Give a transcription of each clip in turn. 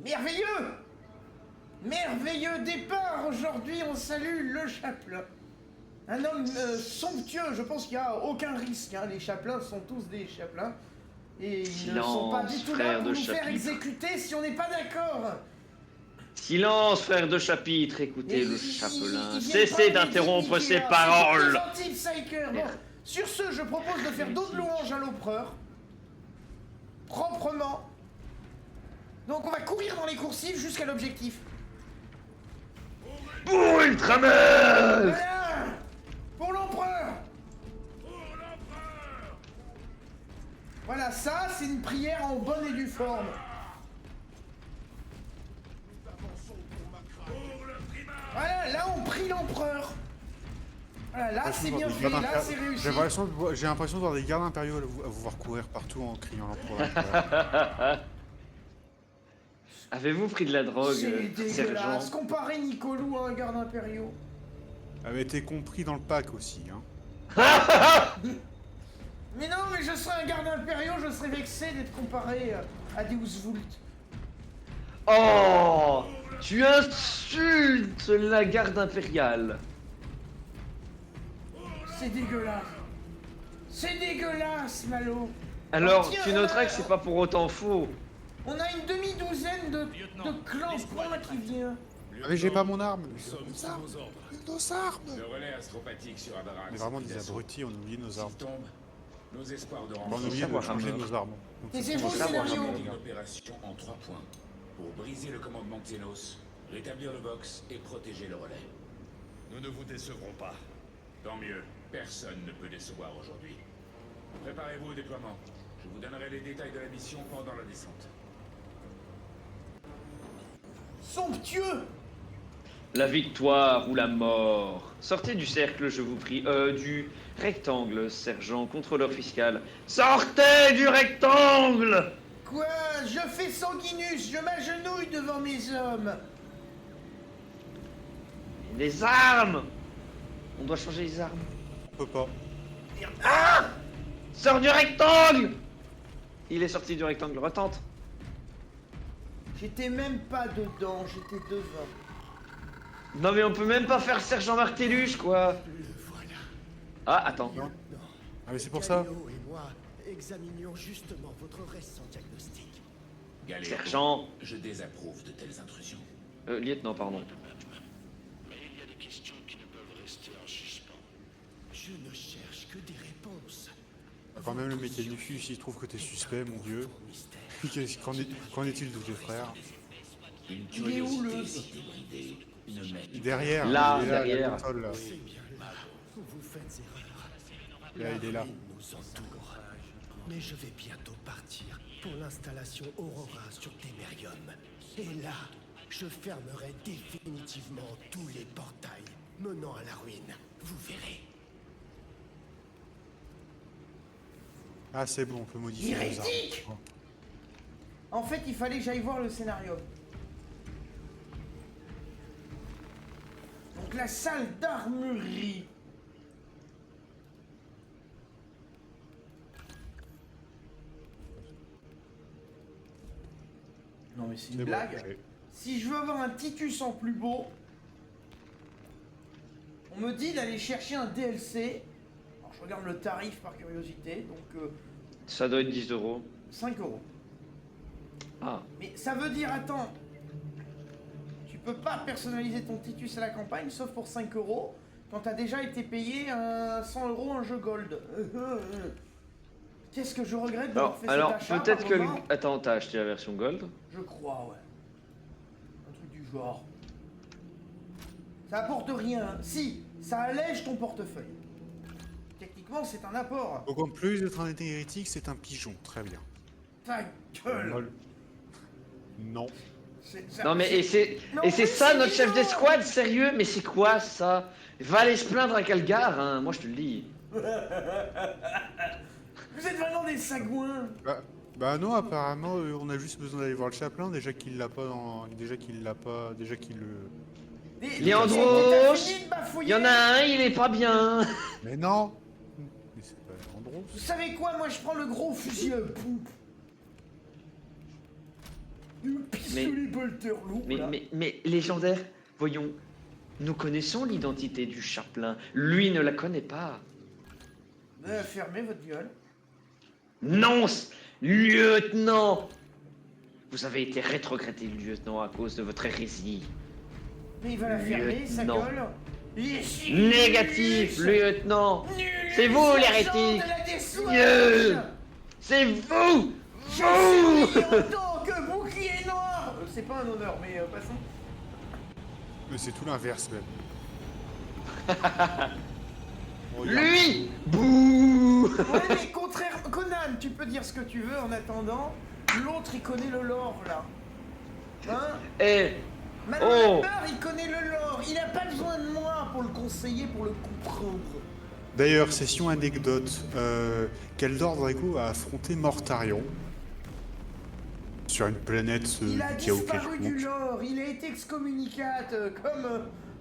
Merveilleux! Merveilleux départ! Aujourd'hui, on salue le chapelain. Un homme somptueux, je pense qu'il n'y a aucun risque. Hein. Les chapelains sont tous des chapelains. Et ils ne sont pas du tout là pour nous faire exécuter si on n'est pas d'accord. Silence, frère de chapitre, écoutez le chapelain. Cessez d'interrompre ses paroles. Bon, sur ce, je propose de faire d'autres louanges à l'empereur. Proprement. Donc on va courir dans les coursives jusqu'à l'objectif. Pour Ultraman! Voilà! Pour l'empereur! Voilà, ça, c'est une prière en bonne et due forme. Voilà, là, on prie l'empereur. Voilà, là, c'est bien fait, là, c'est réussi. J'ai l'impression de voir des gardes impériaux à vous voir courir partout en criant l'empereur. Avez-vous pris de la drogue, C'est sergent? dégueulasse. Comparer Nicolou à un garde impériaux. Avait été compris dans le pack aussi, hein. Mais non, mais je serais un garde impériaux, je serais vexé d'être comparé à Deus Vult. Oh! Tu insultes la garde impériale. C'est dégueulasse. C'est dégueulasse, Malo. Alors, tiens, tu noteras que c'est pas pour autant faux. On a une demi-douzaine de clans points qui vient. Ah mais j'ai pas mon arme. Nos armes. Le relais astropathique sur Abarak. On est vraiment des abrutis, on oublie nos armes. Nos espoirs de On oublie de changer nos armes. Et c'est beau scénario. une opération en 3 points. Pour briser le commandement Xenos, rétablir le box et protéger le relais. Nous ne vous décevrons pas. Tant mieux, personne ne peut décevoir aujourd'hui. Préparez-vous au déploiement. Je vous donnerai les détails de la mission pendant la descente. Somptueux. La victoire ou la mort. Sortez du cercle, je vous prie. Du rectangle, sergent, contrôleur fiscal. Sortez du rectangle! Quoi? Je fais sanguinus, je m'agenouille devant mes hommes. Les armes! On doit changer les armes. On peut pas. Ah! Sors du rectangle! Il est sorti du rectangle, retente. J'étais même pas dedans, j'étais devant. Non mais on peut même pas faire sergent Martellus, quoi. Ah, attends. Ah mais c'est pour ça. Galéo et moi examinions justement votre récent diagnostic. Galéo, Sergent. je désapprouve de telles intrusions. Lieutenant, pardon. Mais il y a des questions qui ne peuvent rester en suspens. Je ne cherche que des réponses. Quand même le mécanifus, il trouve que t'es suspect, mon dieu. Mystère. Qu'en est-il de tes frères? Une Il est où, le... curiosité débridée, une mène. Derrière. Là, il est là, derrière. la console, là. C'est bien là. Vous faites erreur. Là, il est là. La ruine nous entoure. Mais je vais bientôt partir pour l'installation Aurora sur Témérium. Et là, je fermerai définitivement tous les portails menant à la ruine. Vous verrez. Ah c'est bon, on peut modifier les Hérétique! armes. En fait, il fallait que j'aille voir le scénario. Donc la salle d'armurerie. Non mais c'est une C'est bon, blague. ok. Si je veux avoir un Titus en plus beau, on me dit d'aller chercher un DLC. Alors je regarde le tarif par curiosité, donc Ça doit être 10 €. 5 €. Ah. Mais ça veut dire, attends, tu peux pas personnaliser ton Titus à la campagne sauf pour 5 € quand t'as déjà été payé 100 € un jeu gold. Qu'est-ce que je regrette d'avoir fait Alors cet achat peut-être que... par moment. Attends, t'as acheté la version Gold? Je crois, ouais. Un truc du genre. Ça apporte rien. Si, ça allège ton portefeuille. Techniquement, c'est un apport. Donc en plus d'être un hérétique, c'est un pigeon. Très bien. Ta gueule. Lol. Non. Non mais et c'est Non, et c'est mais ça c'est notre chef mignon. d'escouade, sérieux? Mais c'est quoi ça? Va aller se plaindre à Calgar, hein, moi je te le dis. Vous êtes vraiment des sagouins. Bah non, apparemment, on a juste besoin d'aller voir le chapelain, déjà qu'il l'a pas dans... Déjà qu'il le... Léandros, T'as fini de bafouiller. il y en a un, il est pas bien. Mais non. Mais c'est pas Andros. Vous savez quoi? Moi, je prends le gros fusil à pompe. Mais- sous les bolters lourds, là. mais légendaire, voyons, nous connaissons l'identité du chapelain. Lui ne la connaît pas. Fermez votre gueule. Non, lieutenant! Vous avez été rétrogradé, lieutenant, à cause de votre hérésie. Mais il va la fermer, sa Lieutenant. gueule. Négatif, lieutenant! C'est vous, l'hérétique! Dieu. C'est vous! Vous! En tant que bouclier noir. C'est pas un honneur, mais passons. Mais c'est tout l'inverse même. Regarde. Lui! Bouh! Ouais, mais contraire, Conan, tu peux dire ce que tu veux en attendant. L'autre, il connaît le lore, là. Hein? Eh! Manon Oh. Lapard, il connaît le lore. Il a pas besoin de moi pour le conseiller, pour le comprendre. D'ailleurs, session anecdote. Keldor Drago a affronté Mortarion sur une planète Il a qui a disparu aucun du compte. lore. Il a été excommunicate,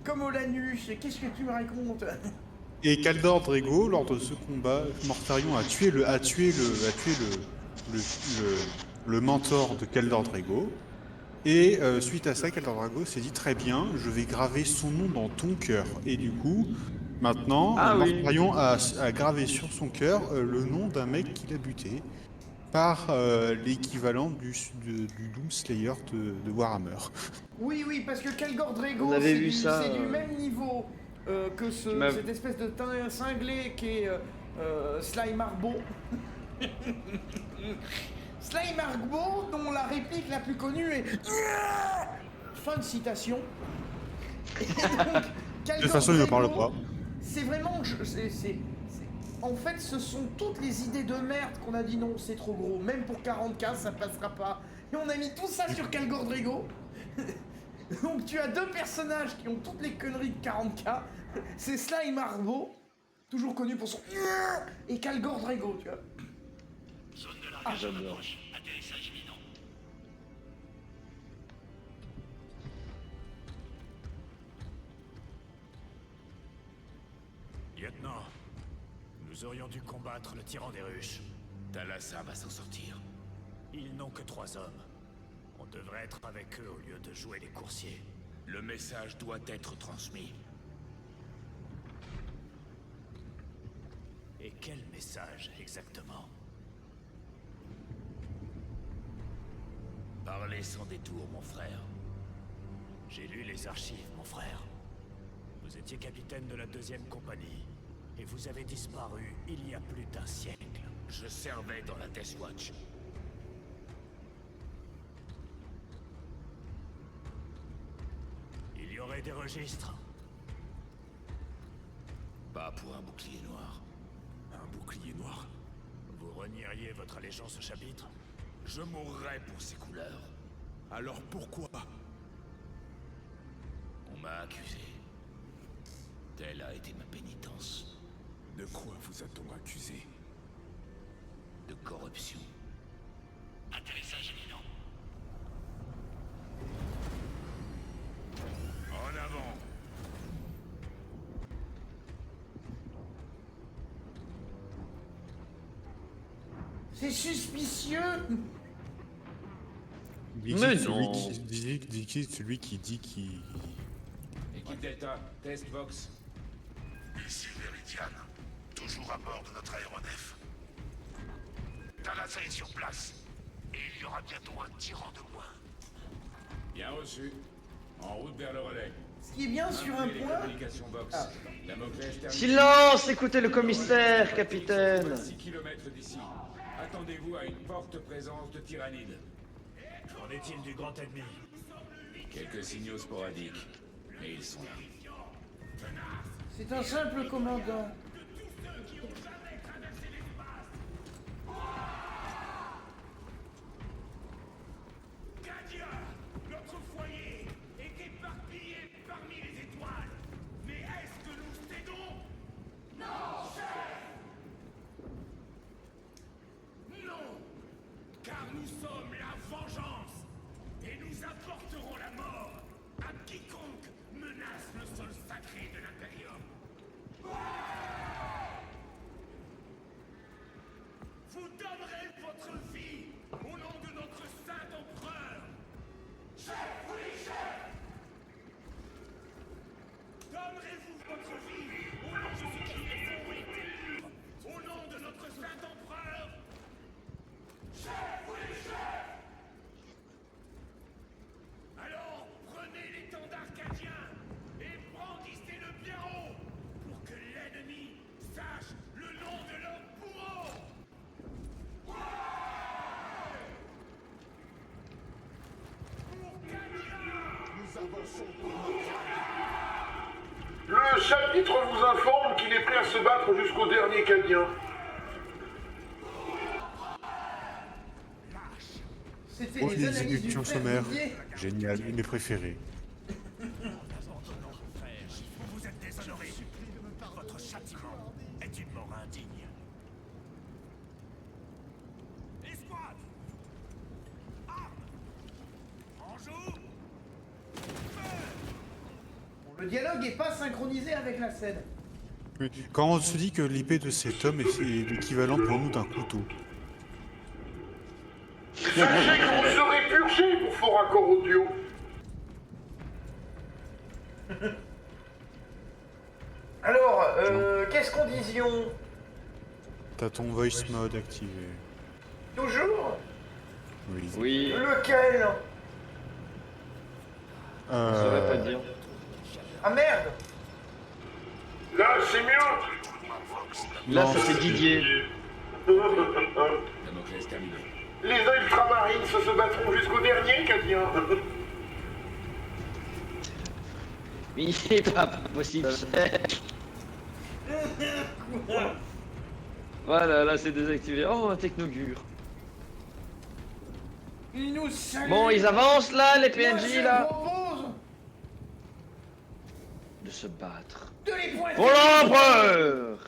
comme Olanus. Qu'est-ce que tu me racontes? Et Keldor Drago, lors de ce combat, Mortarion a tué le mentor de Keldor Drago. Et suite à ça, Keldor Drago s'est dit très bien, je vais graver son nom dans ton cœur. Et du coup, maintenant, Ah oui. Mortarion a gravé sur son cœur le nom d'un mec qu'il a buté par l'équivalent du Doomslayer de Warhammer. Oui, oui, parce que Kalgor Drago, On avait c'est vu du, ça, c'est du même niveau que Tu m'as- cette espèce de teint cinglé qui est Slime Arbo. Slime Arbo, dont la réplique la plus connue est fin de citation. Et donc, De Kalgor toute façon, il ne parle Drago, pas. C'est vraiment. En fait, ce sont toutes les idées de merde qu'on a dit non, c'est trop gros. Même pour 40K, ça passera pas. Et on a mis tout ça sur Kalgor Drago. Donc tu as deux personnages qui ont toutes les conneries de 40K. C'est Slime Arbo, toujours connu pour son et Kalgor Drago, tu vois. Zone de Ah, largage j'adore. approche. Atterrissage imminent. Lieutenant, nous aurions dû combattre le tyran des ruches. Thalassa va s'en sortir. Ils n'ont que 3 hommes. On devrait être avec eux au lieu de jouer les coursiers. Le message doit être transmis. Et quel message exactement? Parlez sans détour, mon frère. J'ai lu les archives, mon frère. Vous étiez capitaine de la 2e compagnie, et vous avez disparu il y a plus d'1 siècle. Je servais dans la Death Watch. Il y aurait des registres. Pas pour un bouclier noir. Un bouclier noir. Vous renieriez votre allégeance au chapitre? Je mourrai pour ces couleurs. Alors pourquoi? On m'a accusé. Telle a été ma pénitence. De quoi vous a-t-on accusé? De corruption. Atterrissage imminent. En avant! C'est suspicieux. Mais non. Celui qui dit qu'il... Équipe Delta, test Vox. Ici Veridian. Toujours à bord de notre aéronef. Thalassa est sur place. Et il y aura bientôt un tyran de moins. Bien reçu. En route vers le relais. Ce qui est bien sur un Incluez les point. communications Vox. Ah. Damoclès terminé. Silence! Écoutez le commissaire, capitaine! 6 km d'ici. Attendez-vous à une forte présence de tyrannides. Qu'en est-il du grand ennemi? Quelques signaux sporadiques. Mais ils sont là. C'est un simple commandant. Gadia, notre foyer est éparpillé parmi les étoiles. Mais est-ce que nous cédons? Non, chef! Non! Car nous sommes la vengeance! Et nous apporterons la mort à quiconque menace le sol sacré de l'Imperium! Le chapitre vous informe qu'il est prêt à se battre jusqu'au dernier Cadien. C'était Oh, les les analyses du exécutions père sommaires. Didier. Génial, mes préférés. Vous êtes déshonoré. Votre châtiment est une mort indigne. Escouade! Armes! En joue! Le dialogue est pas synchronisé avec la scène. Oui. Quand on se dit que l'épée de cet homme est l'équivalent pour nous d'un couteau. Sachez que vous serez purgé pour faux raccord audio. Alors, qu'est-ce qu'on disions? T'as ton voice mode activé. Toujours? Oui. Oui, Lequel? je saurais pas te dire. Ah merde! Là, c'est mieux. Là, Non, ça c'est Didier. Damoclès terminé. Les ultramarines se battront jusqu'au dernier Cadien. Mais il est pas possible. Voilà, là c'est désactivé. Oh, un technogure. Il nous salue! Bon, ils avancent là, les Moi, PNJ je là. propose De se battre. de les pointer! Pour l'empereur!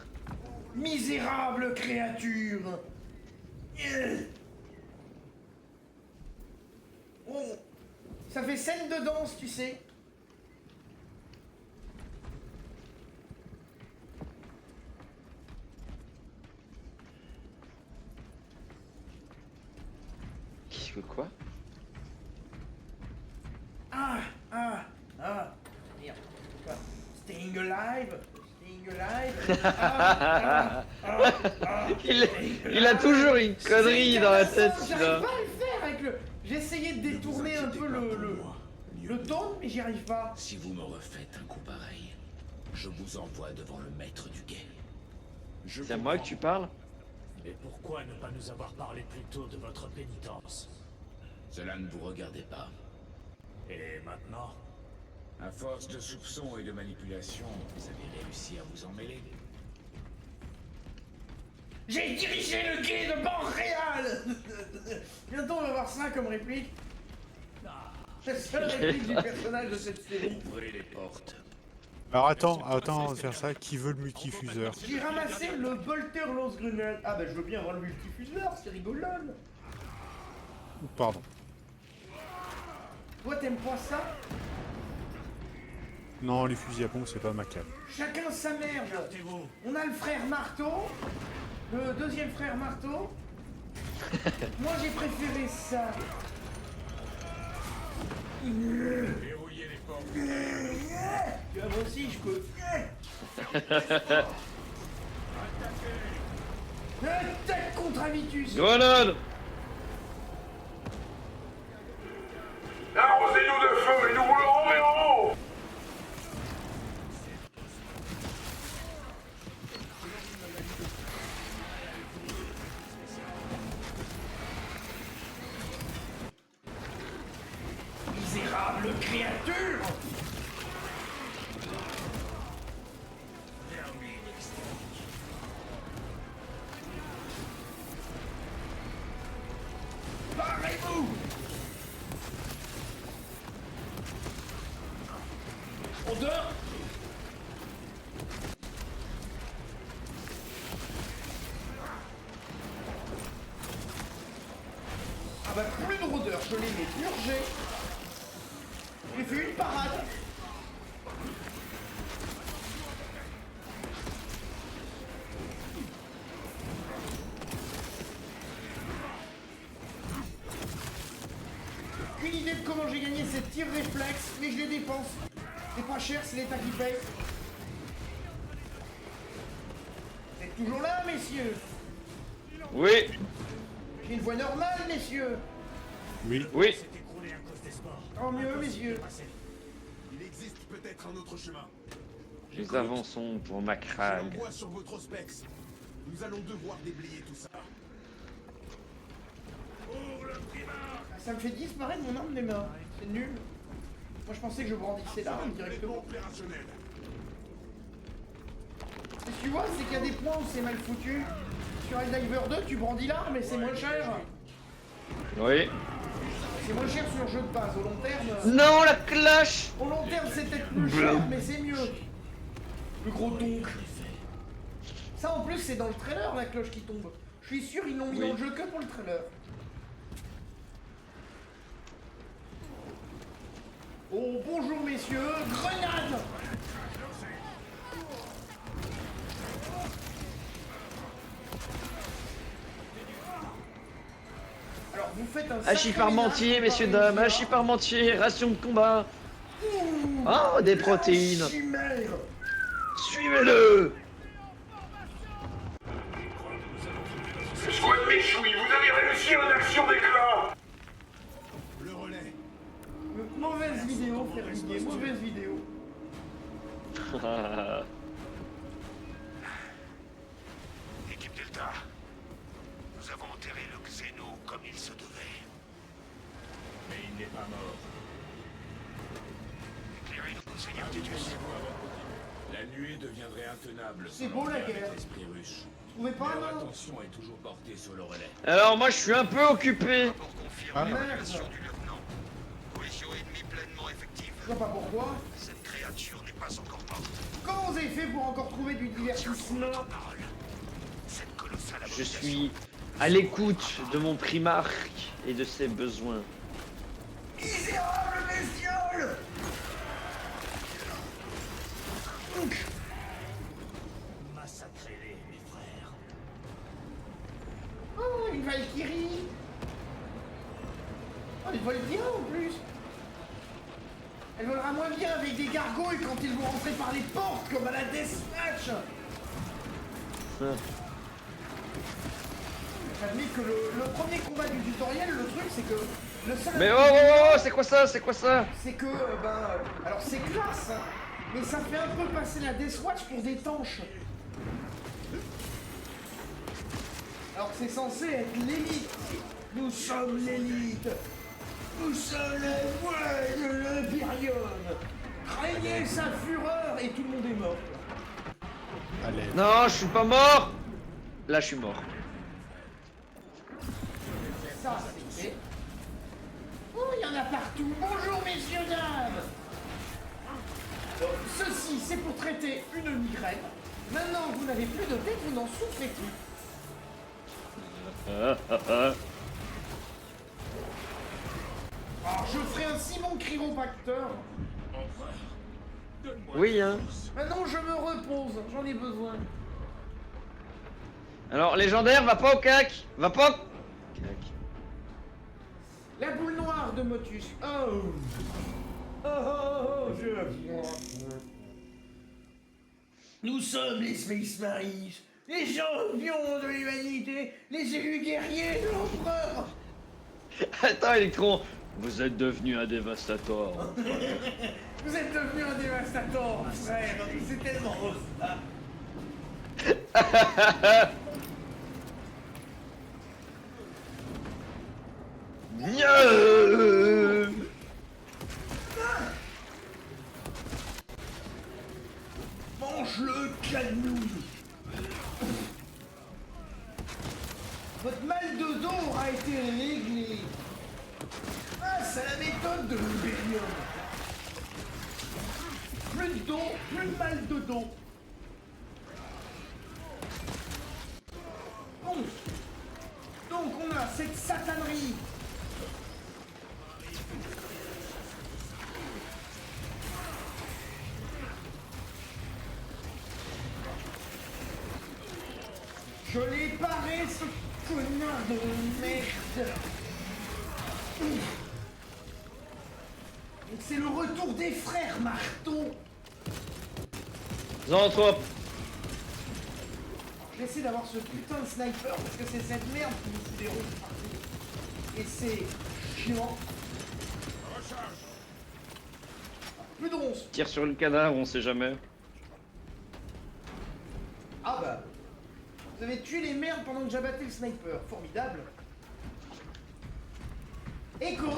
Misérable créature! Oh, ça fait scène de danse, tu sais. Qu'est-ce que quoi? Merde. Quoi? Staying alive? Staying alive? Il a toujours une connerie dans la tête, J'arrive celui-là. pas à le faire avec le... J'ai essayé de détourner un peu le ton, mais j'y arrive pas. Si vous me refaites un coup pareil, je vous envoie devant le maître du guet. C'est à moi que tu parles? Mais pourquoi ne pas nous avoir parlé plus tôt de votre pénitence? Cela ne vous regardait pas. Et maintenant? À force de soupçons et de manipulations, vous avez réussi à vous emmêler. J'ai dirigé le quai de Montréal. Bientôt on va voir ça comme réplique. La seule réplique du personnage de cette série. Ouvrez les portes. Alors attends, avant de faire ça, qui veut le multifuseur? J'ai ramassé le Bolter Lance-Grenade. Ah bah je veux bien avoir le multifuseur, c'est rigolo. Pardon. Toi t'aimes pas ça? Non, les fusils à pompe, c'est pas ma cam. Chacun sa merde. On a le frère Marteau, le deuxième frère Marteau. Moi j'ai préféré ça. Verrouillez les portes. Tu vois, moi aussi je peux. Attaque contre Avitus. Grenade! Arrosez-nous de feu et nous vous le renverrons. Misérable créature. Barrez-vous. Odeur. Ah bah plus de rôdeurs, je les mets purgés. J'ai fait une parade. Une idée de comment j'ai gagné ces tirs réflexes, mais je les dépense. C'est pas cher, c'est l'État qui paye. Vous êtes toujours là, messieurs? Oui, J'ai une voix normale, messieurs. Oui. oui. s'est écroulé à cause des sports. Tant mieux, messieurs. Il existe peut-être un autre chemin. Nous avançons pour Macrag. J'envoie sur votre specs. Nous allons devoir déblayer tout ça. Ça me fait disparaître mon arme des mains. C'est nul. Moi je pensais que je brandissais l'arme directement. Opérationnel. Ce que tu vois, c'est qu'il y a des points où c'est mal foutu. Sur Helldiver 2, tu brandis l'arme et c'est moins cher. Oui. C'est moins cher sur le jeu de base. Au long terme, Non, la clash. au long terme c'est peut-être plus cher, mais c'est mieux. Le gros donk. Ça en plus c'est dans le trailer la cloche qui tombe. Je suis sûr ils l'ont mis Oui. dans le jeu que pour le trailer. Oh bonjour messieurs, grenade. Alors vous faites un Hachis sacré parmentier, ménage messieurs, comparé dames, aux hachis parmentier, ration de combat. Ouh, Oh, des protéines. chimère. Suivez-le. Squad Méchoui, vous avez réussi en action d'éclat. Le relais. Mauvaise vidéo, frère Guiguet, mauvaise vidéo. Équipe Delta, nous avons enterré le Xeno comme il se devait. Mais il n'est pas mort. Éclairez-nous, Seigneur Titus. La nuée deviendrait intenable. C'est sans beau, la l'enfer guerre. avec l'esprit russe. Vous trouvez pas, Leur non? attention est toujours portée sur le relais. Alors moi je suis un peu occupé. Pour confirmer Ah. l'évaluation du lieutenant. Cohésion ennemie pleinement effective. Je vois pas pourquoi. Cette créature n'est pas encore morte. Comment vous avez fait pour encore trouver du divertissement? Parole. Cette colossale Je abomination. suis à l'écoute de mon primarque et de ses besoins. Misérable bestiole! Massacrez-les, mes frères. Oh, une Valkyrie! Oh, elle vole bien en plus! Elle volera moins bien avec des gargouilles quand ils vont rentrer par les portes comme à la Deathmatch! J'admets que le premier combat du tutoriel, le truc c'est que le seul Mais oh, oh, oh, oh, c'est quoi ça? C'est quoi ça? c'est que, alors c'est classe, hein, mais ça fait un peu passer la Deathwatch pour des tanches. Alors que c'est censé être l'élite. Nous sommes l'élite. Nous sommes les voix de l'Imperium. Craignez sa fureur et tout le monde est mort. Allez. Non, je suis pas mort. Là, je suis mort. Ça, c'est fait. Oh, il y en a partout. Bonjour, messieurs, dames. Ceci, c'est pour traiter une migraine. Maintenant que vous n'avez plus de tête, vous n'en souffrez plus. Alors, je ferai un Simon chiropacteur. Empereur, donne-moi. Oui, hein. Maintenant, je me repose. J'en ai besoin. Alors, légendaire, va pas au cac. Va pas au cac. La boule noire de Motus. Oh. Oh, oh, oh, je... Nous sommes les Space Marines, les champions de l'humanité, les élus guerriers de l'empereur. Attends, Electron. Vous êtes devenu un dévastateur. Vous êtes devenu un dévastateur, frère. C'est tellement ça. Mieux. Mange-le, canouille. Votre mal de dos aura été réglé. Ah, c'est la méthode de l'Imperium. Plus de dos, plus de mal de dos. Bon. Donc on a cette satanerie. Je l'ai paré, ce connard de merde. Donc c'est le retour des frères Marteau. Zoanthrope. J'essaie d'avoir ce putain de sniper parce que c'est cette merde qui nous fout des roues partout. Et c'est chiant. Plus de 11. Tire sur le cadavre, on sait jamais. Ah bah. Vous avez tué les merdes pendant que j'abattais le sniper. Formidable. Echo,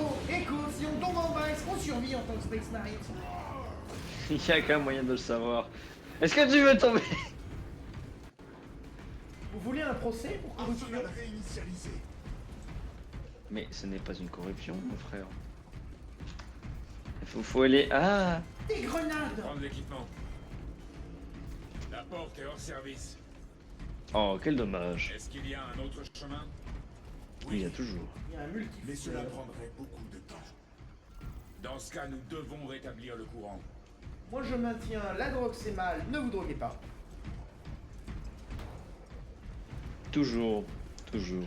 si on tombe en bas, est-ce qu'on survit en tant que Space Marine? Il y a qu'un moyen de le savoir. Est-ce que tu veux tomber? Vous voulez un procès pour corruption? réinitialisé. Mais ce n'est pas une corruption, mon frère. Faut aller... Ah! Des grenades! Prendre l'équipement. La porte est hors service. Oh, quel dommage. Est-ce qu'il y a un autre chemin? Il y a toujours. Il y a un multi. Mais cela prendrait beaucoup de temps. Dans ce cas, nous devons rétablir le courant. Moi je maintiens, la drogue c'est mal, ne vous droguez pas. Toujours. Toujours.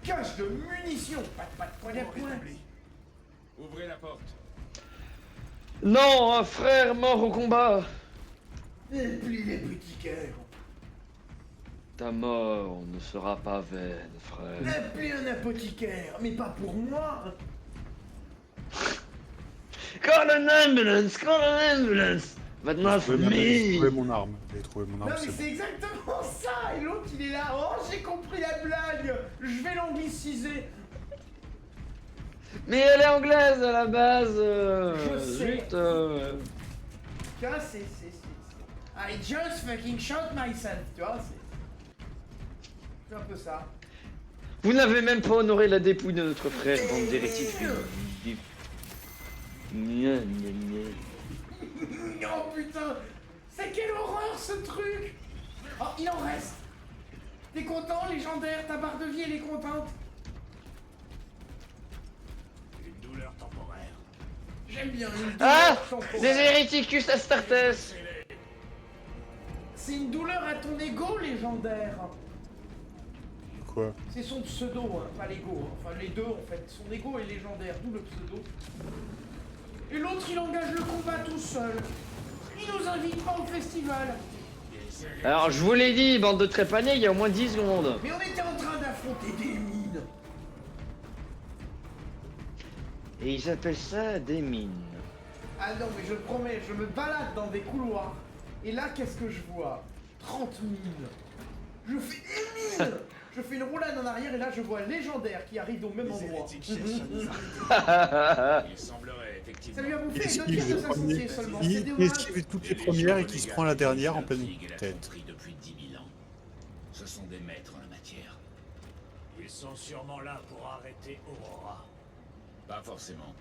Cache de munitions, pas de point à point. Ouvrez la porte. Non, un frère mort au combat. Et plie les petits cœurs. Ta mort ne sera pas vaine, frère. Appelez un apothicaire, mais pas pour moi. Call an ambulance, call an ambulance. But not for J'ai trouvé me. mon arme. J'ai trouvé mon Non arme, mais c'est c'est exactement ça. Et l'autre il est là. Oh j'ai compris la blague. Je vais l'angliciser. Mais elle est anglaise à la base. Je sais. Zut, Tu vois c'est. I just fucking shot myself. Tu vois c'est un peu ça. Vous n'avez même pas honoré la dépouille de notre frère, bande d'hérétiques. Gna, gna, gna. Oh putain. C'est quelle horreur ce truc. Oh il en reste. T'es content légendaire, ta barre de vie elle est contente. Une douleur temporaire. J'aime bien une douleur Ah! temporaire. Des héréticus Astartes. C'est une douleur à ton ego légendaire. quoi? C'est son pseudo, hein, pas l'ego. Hein. Enfin les deux en fait. Son ego est légendaire, d'où le pseudo. Et l'autre il engage le combat tout seul. Il nous invite pas au festival. Alors je vous l'ai dit, bande de trépanés, il y a au moins 10 secondes. Mais on était en train d'affronter des mines. Et ils appellent ça des mines. Ah non mais je te promets, je me balade dans des couloirs. Et là qu'est-ce que je vois? 30 mines. Je fais une mine. Je fais une roulade en arrière et là je vois légendaire qui arrive au même Les endroit. hérétiques cherchent à nous arrêter. Il semblerait effectivement. Ça lui a bouffé Il deux esquive tirs de les sa premiers, saucier seulement. il C'est dommage. esquive toutes les premières et qui se prend la dernière en pleine Et la tête. fonderie depuis 10 000 ans. Ce sont des maîtres en la matière. Ils sont sûrement là pour arrêter Aurora. Pas forcément.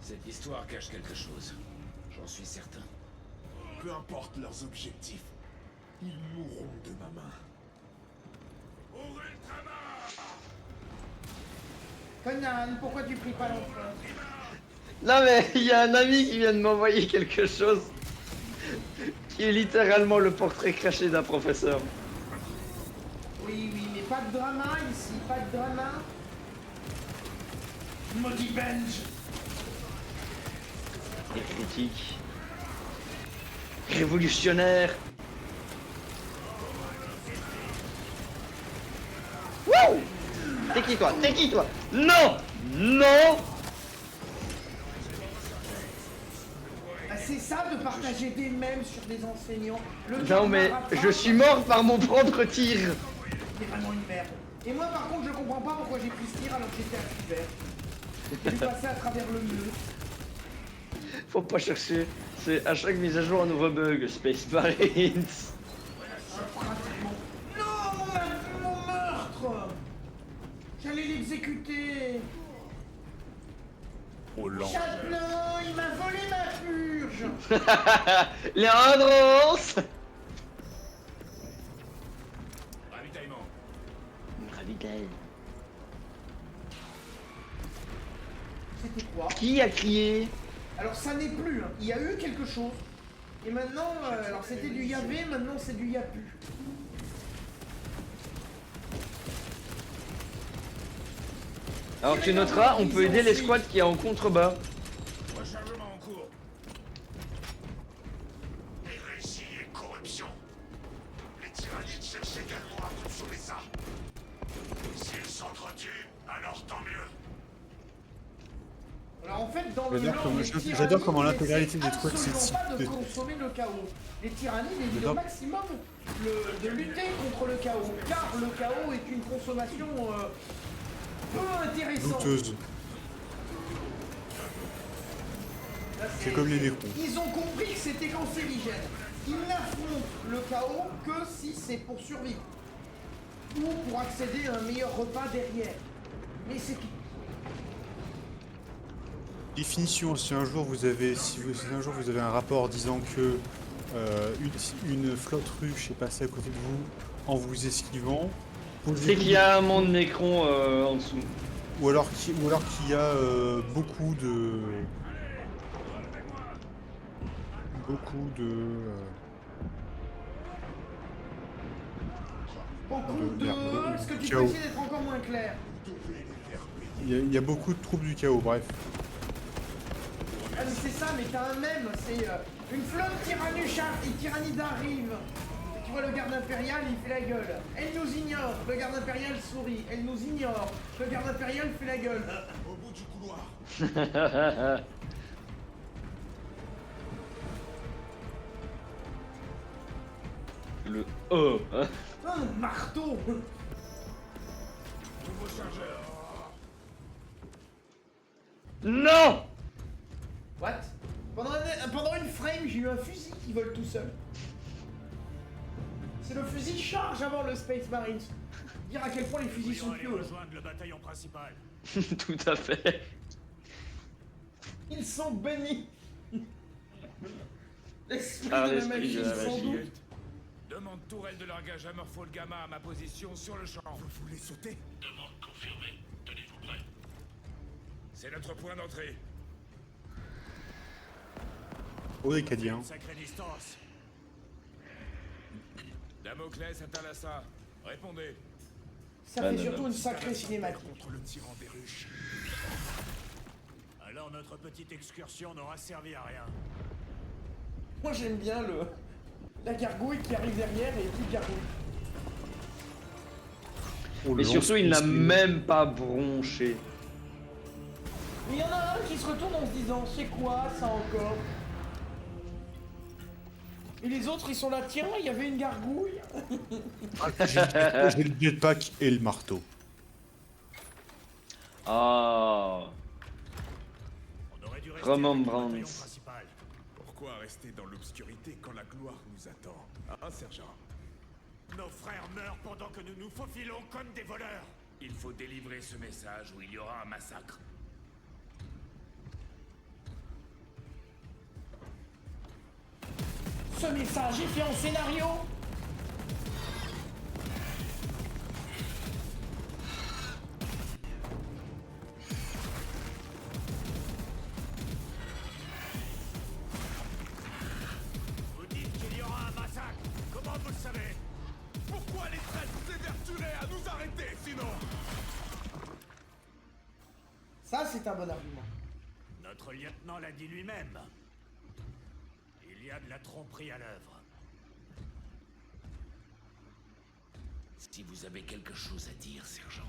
Cette histoire cache quelque chose. J'en suis certain. Peu importe leurs objectifs, ils mourront de ma main. Ouvrez le travail! Conan, pourquoi tu pries pas l'enfant? Non mais il y a un ami qui vient de m'envoyer quelque chose qui est littéralement le portrait craché d'un professeur. Oui, mais pas de drama ici, pas de drama. Maudit Benj. Et critique. Révolutionnaire. Wouh! T'es qui toi? T'es qui toi? Non! Non! Ah, c'est ça de partager des mèmes sur des enseignants. Le Non karma mais rattrape. je suis mort par mon propre tir. C'est vraiment une merde. Et moi par contre je comprends pas pourquoi j'ai pris ce tir alors que j'étais à Cuber. J'ai dû passer à travers le mur. Faut pas chercher. C'est à chaque mise à jour un nouveau bug. Space Marines. Pratiquement. Non, mon meurtre. J'allais l'exécuter. Oh lent. Chaplin, il m'a volé ma purge. Léandros. Ravitaillement. Ravitaille. C'était quoi? Qui a crié? Alors ça n'est plus, hein. Il y a eu quelque chose. Et maintenant, alors c'était du Yavé, maintenant c'est du Yapu. Alors tu noteras, on peut aider l'escouade qui est en contrebas. Rechargement en cours. Hérésie et corruption. Les tyrannides cherchent également à consommer ça. S'ils s'entretuent, alors tant mieux. Alors en fait, dans le J'adore lore comment- des j'adore tyrannies, comment il l'intégralité essaie des trucs, c'est absolument pas de de- consommer le chaos. Les tyrannies décident au J'adore. maximum de lutter contre le chaos, car le chaos est une consommation peu intéressante. douteuse. Là, C'est comme les nécrons. Ils ont compris que c'était cancérigène. Ils n'affrontent le chaos que si c'est pour survivre. Ou pour accéder à un meilleur repas derrière. Mais c'est tout. Définition, si un jour vous avez, si un jour vous avez un rapport disant que une flotte russe, je sais pas, c'est à côté de vous, en vous esquivant, C'est qu'il y a un monde Necron en dessous. ou alors qu'il y a beaucoup de Beaucoup de... Est-ce que tu peux chaos. essayer d'être encore moins clair? il y a beaucoup de troupes du chaos, bref. Ah mais c'est ça, mais t'as un mème, c'est une flotte tyrannide arrive. Et tu vois le garde impérial, il fait la gueule. Elle nous ignore, le garde impérial sourit. Elle nous ignore, le garde impérial fait la gueule. Au bout du couloir. Le E. Un marteau. Nouveau chargeur. Non! What? Pendant une frame, j'ai eu un fusil qui vole tout seul. C'est le fusil charge avant le Space Marines. Dire à quel point les fusils sont pieux. rejoindre le bataillon principal. Tout à fait. Ils sont bénis. L'esprit Ah, de la l'esprit magie, de la sans magie. doute. Demande tourelle de largage à Morphol Gamma à ma position sur le champ. Vous voulez sauter? C'est notre point d'entrée. Oh, les Cadiens. Sacrée distance. Damoclès à Thalassa. Répondez. Ça Ah, fait non, surtout non. une sacrée cinématique. Contre le tyran des ruches. Alors notre petite excursion n'aura servi à rien. Moi j'aime bien la gargouille qui arrive derrière et plus de gargouille. Oh, Mais le surtout, il n'a lance-pistol. même pas bronché. Mais il y en a un qui se retourne en se disant c'est quoi ça encore? Et les autres ils sont là, tiens, il y avait une gargouille. J'ai le jetpack et le marteau. Ah. On aurait dû rester Remembrance. avec le bataillon principal. Pourquoi rester dans l'obscurité quand la gloire nous attend? Hein, sergent? Nos frères meurent pendant que nous nous faufilons comme des voleurs. Il faut délivrer ce message ou il y aura un massacre. Ce message est fait en scénario. Vous dites qu'il y aura un massacre. Comment vous le savez? Pourquoi les traîtres s'évertueraient à nous arrêter sinon? Ça c'est un bon argument. Notre lieutenant l'a dit lui-même. Il y a de la tromperie à l'œuvre. Si vous avez quelque chose à dire, sergent.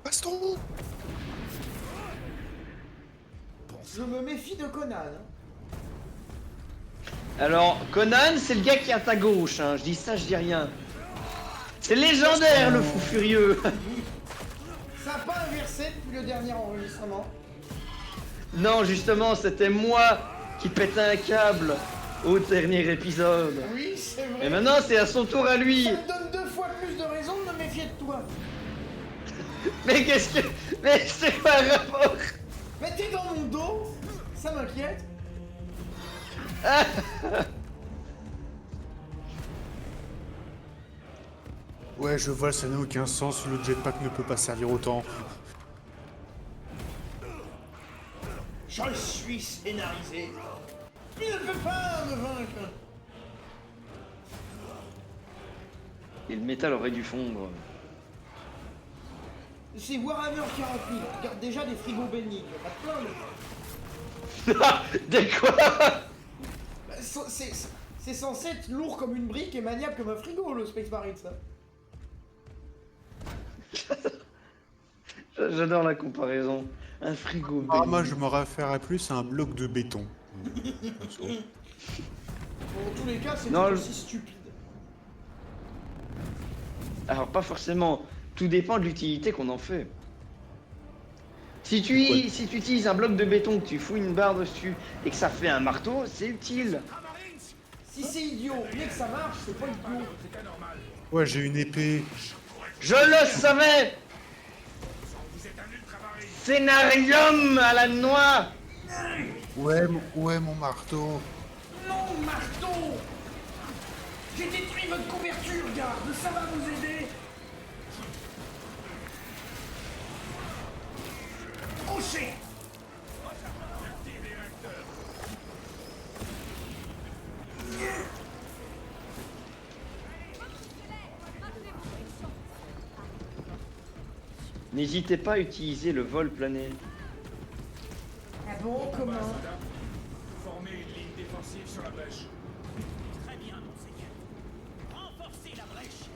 Baston! Je me méfie de Conan. Hein. Alors, Conan, c'est le gars qui est à ta gauche, hein. Je dis ça, je dis rien. C'est légendaire, le fou furieux. Ça n'a pas inversé depuis le dernier enregistrement. Non, justement, c'était moi qui pétais un câble au dernier épisode. Oui, c'est vrai. Et maintenant, c'est à son tour à lui. Ça me donne 2 fois plus de raisons de me méfier de toi. Mais qu'est-ce que... Mais c'est quoi le rapport? Mais t'es dans mon dos, ça m'inquiète. Ouais, je vois, ça n'a aucun sens, le jetpack ne peut pas servir autant. Je suis scénarisé. Il ne peut pas me vaincre. Et le métal aurait dû fondre. C'est Warhammer 40 000. Regarde déjà des frigos bénis. Pas de plaindre. Des quoi? Bah, C'est censé être lourd comme une brique et maniable comme un frigo, le Space Marine, ça. J'adore la comparaison. Un frigo. Ah, baby. moi, je me référerais plus à un bloc de béton. Perso. Bon, en tous les cas, c'est Non, aussi stupide. Alors pas forcément. Tout dépend de l'utilité qu'on en fait. Si tu utilises un bloc de béton, que tu fous une barre dessus et que ça fait un marteau, c'est utile. Si c'est idiot, mais que ça marche, c'est pas idiot. C'est anormal. Ouais, j'ai une épée. Je le savais. Vous êtes un ultramarine. Scénarium à la noix. Ouais, mon marteau. Non, marteau! J'ai détruit votre couverture, garde, ça va vous aider! Couchez! N'hésitez pas à utiliser le vol plané. Ah bon, comment? Formez une ligne défensive sur la brèche. Très bien, monseigneur. Renforcez la brèche.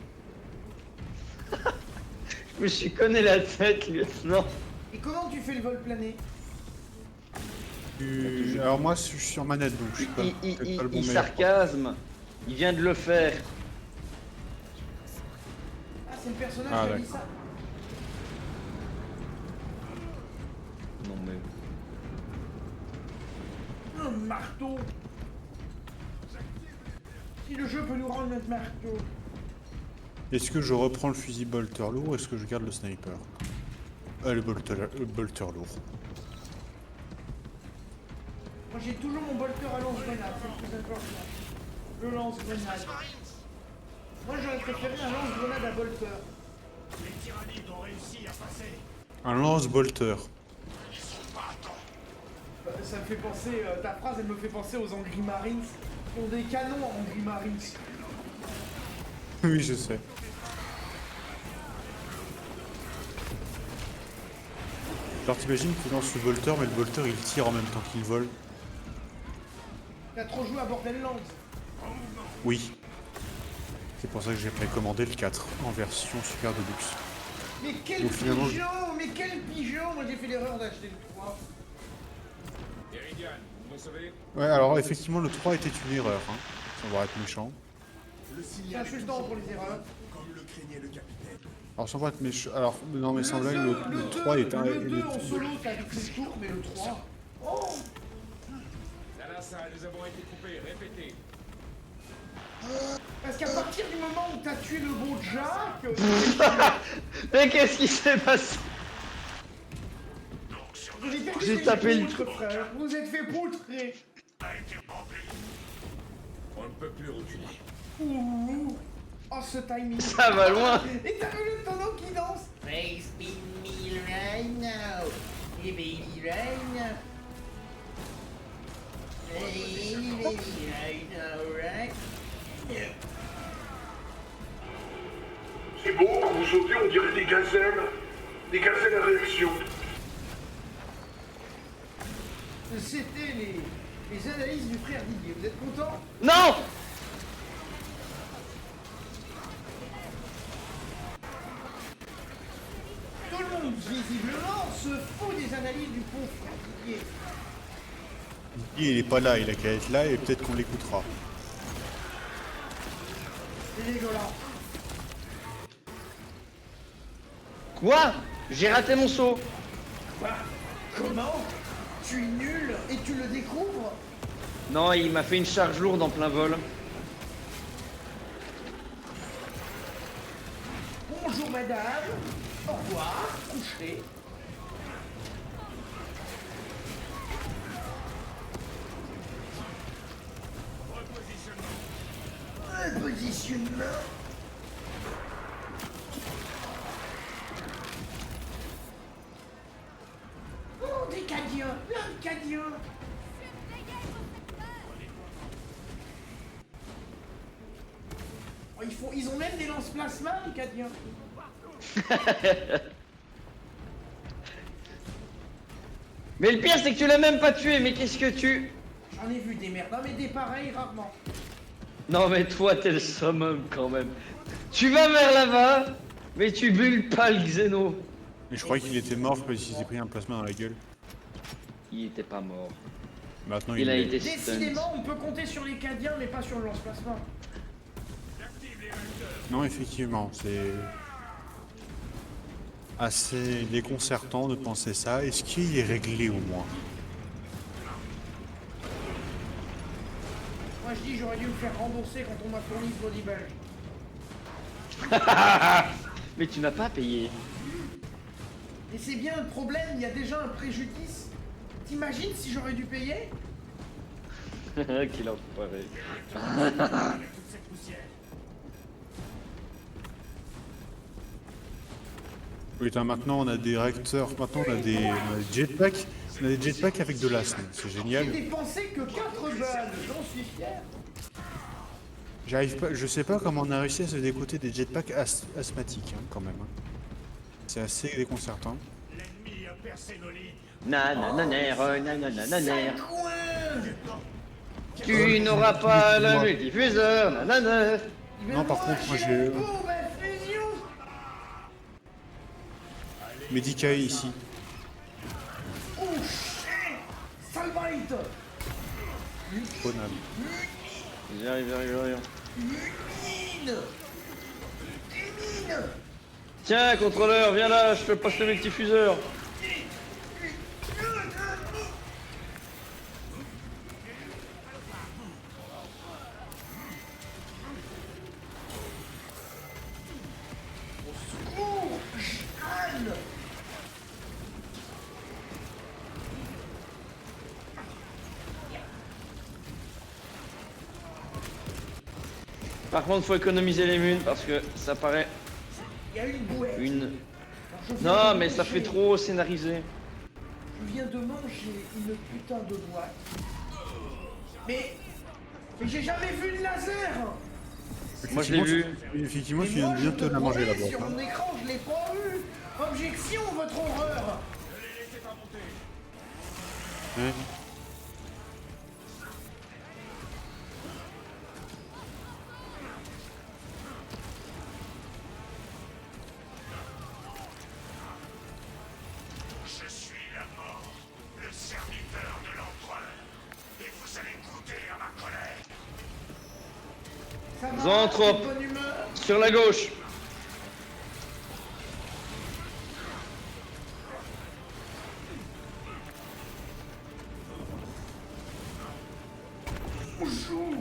Je me suis conné la tête, lieutenant. Et comment tu fais le vol plané? Alors moi, je suis sur manette, donc je suis pas, peut-être pas le bon Il meilleur. sarcasme. Il vient de le faire. Ah, c'est le personnage Ah, qui a dit d'accord. ça? Non mais. Un marteau! Si le jeu peut nous rendre notre marteau. Est-ce que je reprends le fusil bolter lourd ou est-ce que je garde le sniper? Le bolter lourd. Moi j'ai toujours mon bolter à lance-grenade, c'est le plus important. Le lance-grenade. Moi j'aurais préféré un lance-grenade à bolter. Les tyrannides ont réussi à passer. Un lance-bolter. Ça me fait penser, ta phrase elle me fait penser aux Angry Marines. Ils ont des canons Angry Marines. Oui, je sais. Alors t'imagines qu'il lance le bolter, mais le bolter il tire en même temps qu'il vole. T'as trop joué à Borderlands. Oui. C'est pour ça que j'ai précommandé le 4 en version super deluxe. Mais quel Donc, finalement, pigeon! Mais quel pigeon! Moi j'ai fait l'erreur d'acheter le 3. Eridian, vous me recevez? Ouais, alors effectivement le 3 était une erreur, hein. On va être méchant. Le C'est signal est insultant pour les erreurs. comme le craignait le capitaine. Alors sans être méchant. Alors non mais sans blague, le le 3 est un. Le 2 en solo t'as vite fait le tour, mais le 3. Oh! Là, ça, nous avons été coupés. Répétez. Parce qu'à partir du moment où t'as tué le beau Jack, Mais qu'est-ce qui s'est passé? vous êtes fait J'ai tapé le poutre, frère. Vous êtes fait poutrer. On ne peut plus reculer. Ouh. Oh ce timing. Ça va loin. Et t'as vu le tonneau qui danse? Hey, spin me right now. Hey, baby, right now. Hey, baby, right now, right? C'est beau, quand vous sautez, on dirait des gazelles. Des gazelles à réaction. C'était les analyses du frère Didier. Vous êtes contents? Non. Tout le monde, visiblement, se fout des analyses du pauvre frère Didier. Il est pas là, il a qu'à être là et peut-être qu'on l'écoutera. C'est dégueulasse. Quoi? J'ai raté mon saut. Quoi? Comment? Tu es nul et tu le découvres? Non, il m'a fait une charge lourde en plein vol. Bonjour madame. Au revoir. Coucherez. Un positionnement. Oh, des cadiens, plein de cadiens. Oh, ils ont même des lance-plasma, les cadiens. Mais le pire, c'est que tu l'as même pas tué. Mais qu'est-ce que tu... J'en ai vu des merdes, hein, mais des pareils rarement. Non mais toi t'es le summum quand même. Tu vas vers là-bas, mais tu bulles pas le Xeno. Mais je croyais qu'il était mort parce qu'il s'est pris un plasma dans la gueule. Il était pas mort. Maintenant Il a est. été stun. Décidément, on peut compter sur les Cadiens, mais pas sur le lance-plasma. Non, effectivement, c'est assez déconcertant de penser ça. Est-ce qu'il est réglé au moins? Moi je dis j'aurais dû me faire rembourser quand on m'a fourni ce body badge. Mais tu n'as pas payé. Et c'est bien le problème, il y a déjà un préjudice. T'imagines si j'aurais dû payer? Qu'il enfoiré. Putain, maintenant on a des réacteurs, maintenant on a des jetpacks. On a des jetpacks avec de l'asthme, c'est J'ai génial. dépensé que 4 balles, j'en suis fier. J'arrive pas, je sais pas comment on a réussi à se décoter des jetpacks asthmatiques hein, quand même. Hein. C'est assez déconcertant. L'ennemi a percé nos lignes. Nanananer, nanananer. Coin. Tu n'auras pas le multifuseur, nanana. Non, par contre, moi j'ai Bombe à fusion. Medicae ici. Oh shit. Salvite. Bonhomme. J'arrive. Mine. Des mines. Tiens, contrôleur, viens là, je te passe le multifuseur. Oh, Jeanne. Par contre, faut économiser les munes parce que ça paraît Il y a une bouée. une... Alors, je viens Non, de mais ça manger- fait trop scénarisé. Je viens de manger une putain de boîte. Mais j'ai jamais vu de laser. Moi, je l'ai vu. Effectivement, Mais tu viens moi, de je bien te te la manger la promets, sur boîte. mon écran, je l'ai pas vu. Objection, votre horreur. Hein. Je suis la mort, le serviteur de l'empereur. Et vous allez goûter à ma colère. Ça va, Zoanthrope. t'es de bonne humeur? Sur la gauche. Bonjour.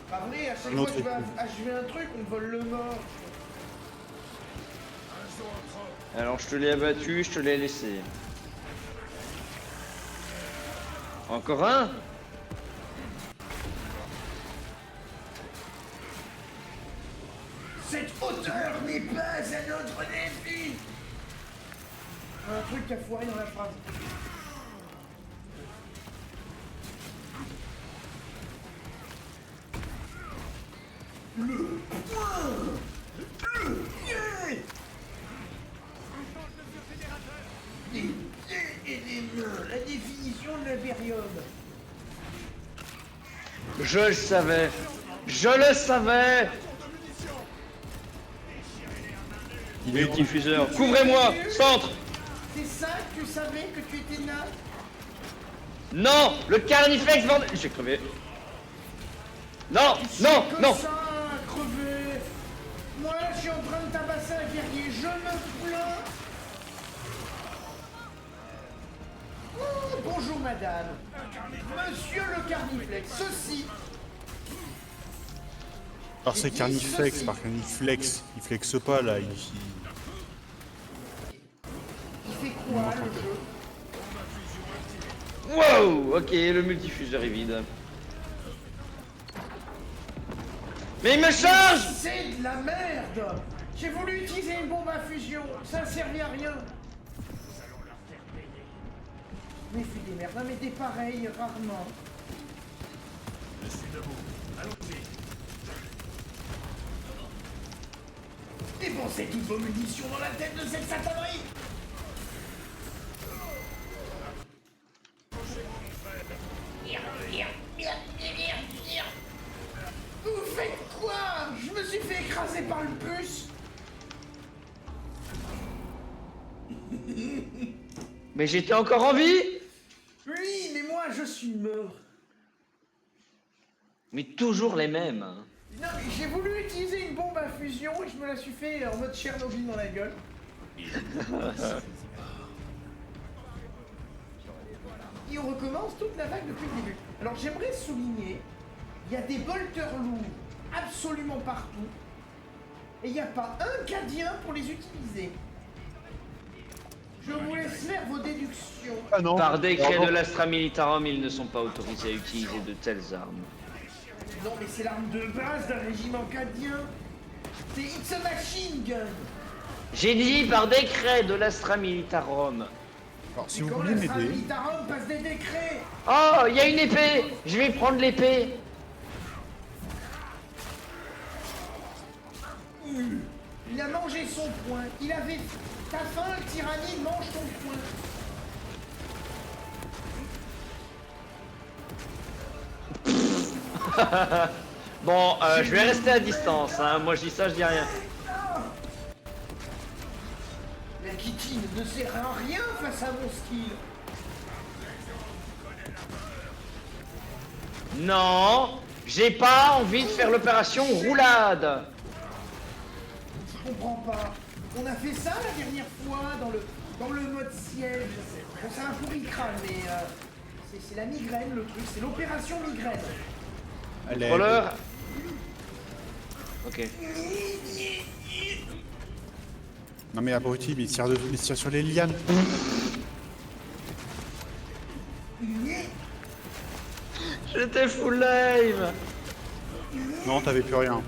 Pas vrai, à chaque Un fois autre que tu vas écho. achever un truc, on te vole le mort. Alors, je te l'ai abattu, je te l'ai laissé. Encore un? Cette hauteur n'est pas à notre défi. Un truc qui a foiré dans la phrase. Le point. Le pied. Des pieds et des mains. La définition de la période. Je le savais. Je le savais. Il est Multifuseur. Couvrez-moi. Centre. C'est ça que tu savais que tu étais naze? Non. Le carnifex, bordel. J'ai crevé. Non. Non. C'est que Non. ça, crever. Moi, je suis en train de tabasser un guerrier. Je me plains. Oh, bonjour, madame. Monsieur le carniflex, ceci. Alors c'est Carniflex, par Carniflex. Il flexe pas là, il... Il fait quoi, le jeu? Wow. Ok, le multifuseur est vide. Mais il me charge. C'est de la merde. J'ai voulu utiliser une bombe à fusion. Ça ne servait à rien. Mais fais des merdes. Non, mais des pareils, rarement. Dépensez toutes vos munitions dans la tête de cette satanerie. Mais j'étais encore en vie. Oui, mais moi, je suis mort. Mais toujours les mêmes. Hein. Non, mais j'ai voulu utiliser une bombe à fusion et je me la suis fait en mode Tchernobyl dans la gueule. Et on recommence toute la vague depuis le début. Alors j'aimerais souligner, il y a des bolters lourds absolument partout. Et il n'y a pas un cadien pour les utiliser. Je vous laisse faire vos déductions. Ah non. Par décret Pardon. de l'Astra Militarum, ils ne sont pas autorisés à utiliser de telles armes. Non mais c'est l'arme de base d'un régiment cadien. C'est It's a Machine Gun. J'ai dit par décret de l'Astra Militarum. Alors, si Et vous quand voulez la m'aider, Militarum passe des décrets. Oh, il y a une épée. Je vais prendre l'épée. Il a mangé son point. Il avait... T'as faim, le tyrannie, mange ton point. Bon, je vais rester à distance. Hein. Moi, je dis ça, je dis rien. La guillotine ne sert à rien face à mon style. Non, j'ai pas envie de faire l'opération roulade. Je comprends pas. On a fait ça la dernière fois dans le mode siège. Bon, ça m'a pourri le crâne, mais c'est la migraine le truc. C'est l'opération migraine. allez. Contrôleur. Ok. Non mais abruti, mais il tire sur les lianes. J'étais full live. Non, t'avais plus rien.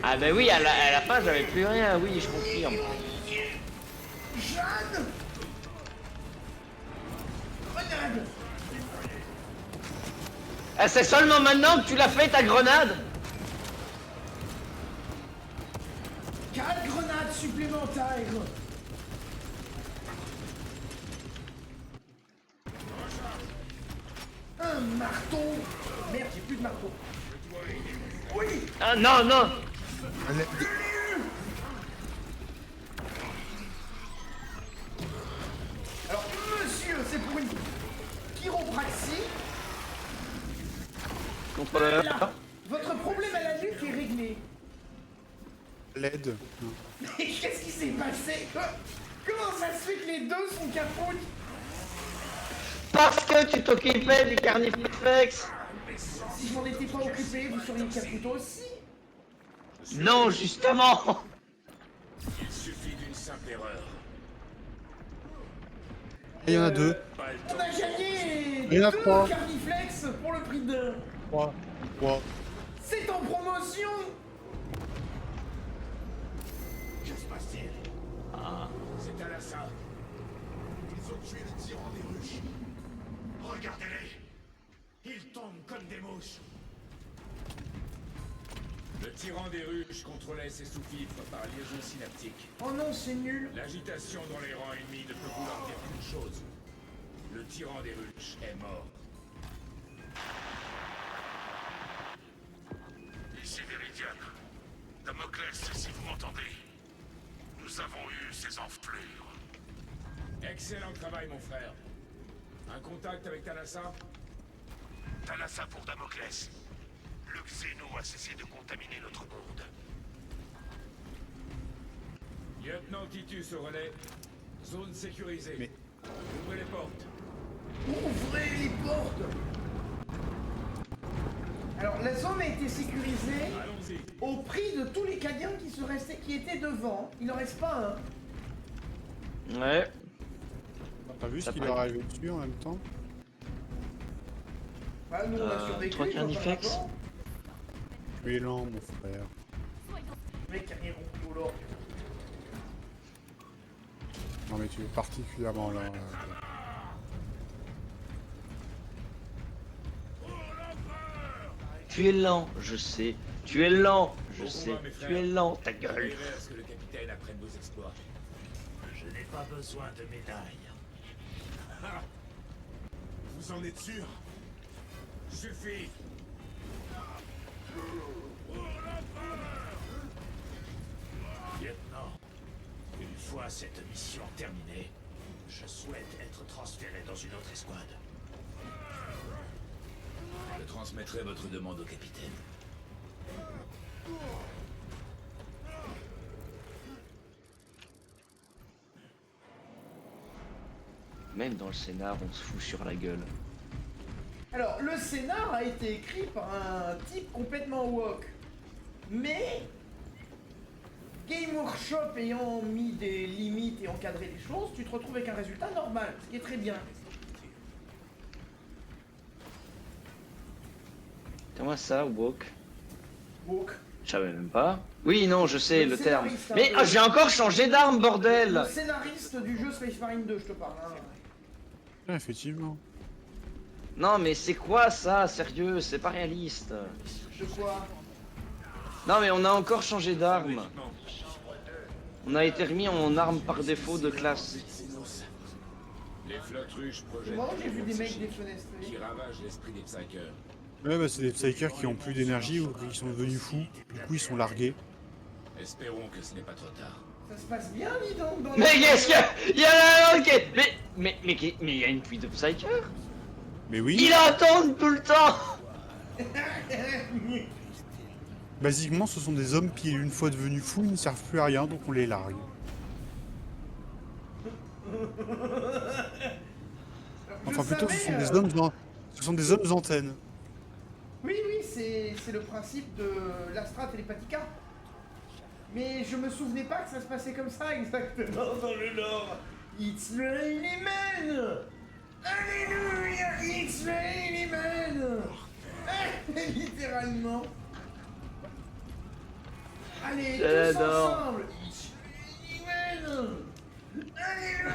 Ah bah oui, à la fin, j'avais plus rien. Oui, je confirme. Jeanne! Grenade! Ah, c'est seulement maintenant que tu l'as fait ta grenade. 4 grenades supplémentaires! Un marteau! Merde, j'ai plus de marteau. Oui! Ah non, non. Alors, monsieur, c'est pour une chiropraxie. Contrôleur. Là, votre problème à la nuque est réglé. L'aide. Mais qu'est-ce qui s'est passé? Comment ça se fait que les deux sont capotes? Parce que tu t'occupais du carniflex. Si je m'en étais pas occupé, vous seriez capot aussi. Non, justement. Il suffit d'une simple erreur. Et il y en a deux. Pas le On temps. a gagné Il y en a 2 trois. carniflex pour le prix d'un. 3. 3. C'est en promotion. Que se passe-t-il? C'est à la salle. Ils ont tué le tyran des ruches. Regardez-les! Ils tombent comme des mouches. Le tyran des ruches contrôlait ses sous-fifres par liaison synaptique. Oh non, c'est nul. L'agitation dans les rangs ennemis ne peut vouloir dire qu'une chose. Le tyran des ruches est mort. Ici Viridian. Damoclès, si vous m'entendez. Nous avons eu ces enflures. Excellent travail, mon frère. Un contact avec Thalassa? Thalassa pour Damoclès. Le Xéno a cessé de contaminer notre monde. Lieutenant Titus au relais. Zone sécurisée. Mais- Ouvrez les portes. Ouvrez les portes. Alors, la zone a été sécurisée Allons-y. au prix de tous les Cadiens qui étaient devant. Il en reste pas un. Ouais. T'as vu ce Ça qu'il paraît. leur arrivé dessus en même temps? Bah, nous, on a survécu. 3 je vois pas carniflex. rapport. Tu es lent, mon frère. Mec, carnet rond, l'or. Non mais tu es particulièrement là. Tu es lent, je sais. Tu es lent, je Bon sais. combat, mes frères. Tu es lent, ta gueule. Veillerez à ce que le capitaine apprenne vos exploits. Je n'ai pas besoin de médailles. Vous en êtes sûr? Suffit. Lieutenant, une fois cette mission terminée, Je souhaite être transféré dans une autre escouade. Je transmettrai votre demande au capitaine. Même dans le scénar, on se fout sur la gueule. Alors, le scénar a été écrit par un type complètement woke. Mais Game Workshop ayant mis des limites et encadré les choses, tu te retrouves avec un résultat normal, ce qui est très bien. Comment ça, woke? Woke. Je savais même pas. Oui, non, je sais le terme. scénariste, hein, Mais j'ai encore changé d'arme, bordel! Le scénariste du jeu Space Marine 2, je te parle. Hein. Ah, effectivement. Non, mais c'est quoi ça, sérieux? C'est pas réaliste. De quoi? Non, mais on a encore changé d'arme. On a été remis en arme par défaut de classe. Les flottruches projettent Moi, j'ai vu des mecs qui défenestrés. ravagent l'esprit des Psykers. Ouais, bah c'est des Psykers qui ont plus d'énergie ou qui sont devenus fous. Du coup, ils sont largués. Espérons que ce n'est pas trop tard. Ça se passe bien, dis donc, dans Mais qu'est-ce qu'il y a? Il y a un... Mais il y a une fuite de Psyker? Mais oui, Il attend tout le temps! basiquement, ce sont des hommes qui, une fois devenus fous, ne servent plus à rien, donc on les largue. Enfin, plutôt, ce sont des hommes antennes. Oui, c'est le principe de l'Astra Telepathica. Mais je me souvenais pas que ça se passait comme ça exactement dans le lore. It's raining men! Alléluia! It's raining men! Littéralement. Allez, tous J'adore. ensemble! It's raining men!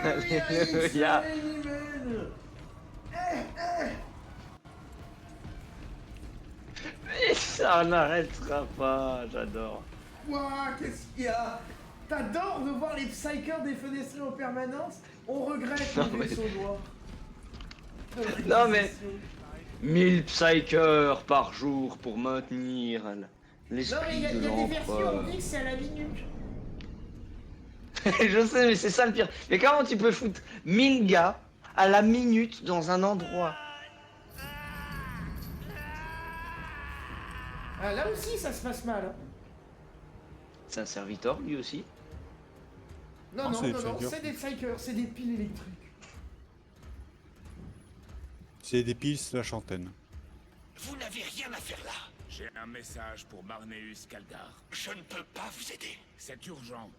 Alléluia! It's Alléluia. raining men! Mais ça n'arrêtera pas, j'adore. Ouah, qu'est-ce qu'il y a? T'adores de voir les Psykers défenestrés en permanence? On regrette Non, le mais- vaisseau noir. Non, mais- 1000 Psykers par jour pour maintenir Non, mais l'esprit il y a de des versions où on l'empereur. dit que c'est à la minute. Je sais, mais c'est ça le pire. Mais comment tu peux foutre 1000 gars à la minute dans un endroit? Ah, là aussi, ça se passe mal. Hein. C'est un serviteur, lui aussi. Non, Ah, non, c'est des non, non, Psykers. c'est des Psykers, c'est des piles électriques. C'est des piles slash antennes. Vous n'avez rien à faire là. J'ai un message pour Marneus Kaldar. Je ne peux pas vous aider. C'est urgent.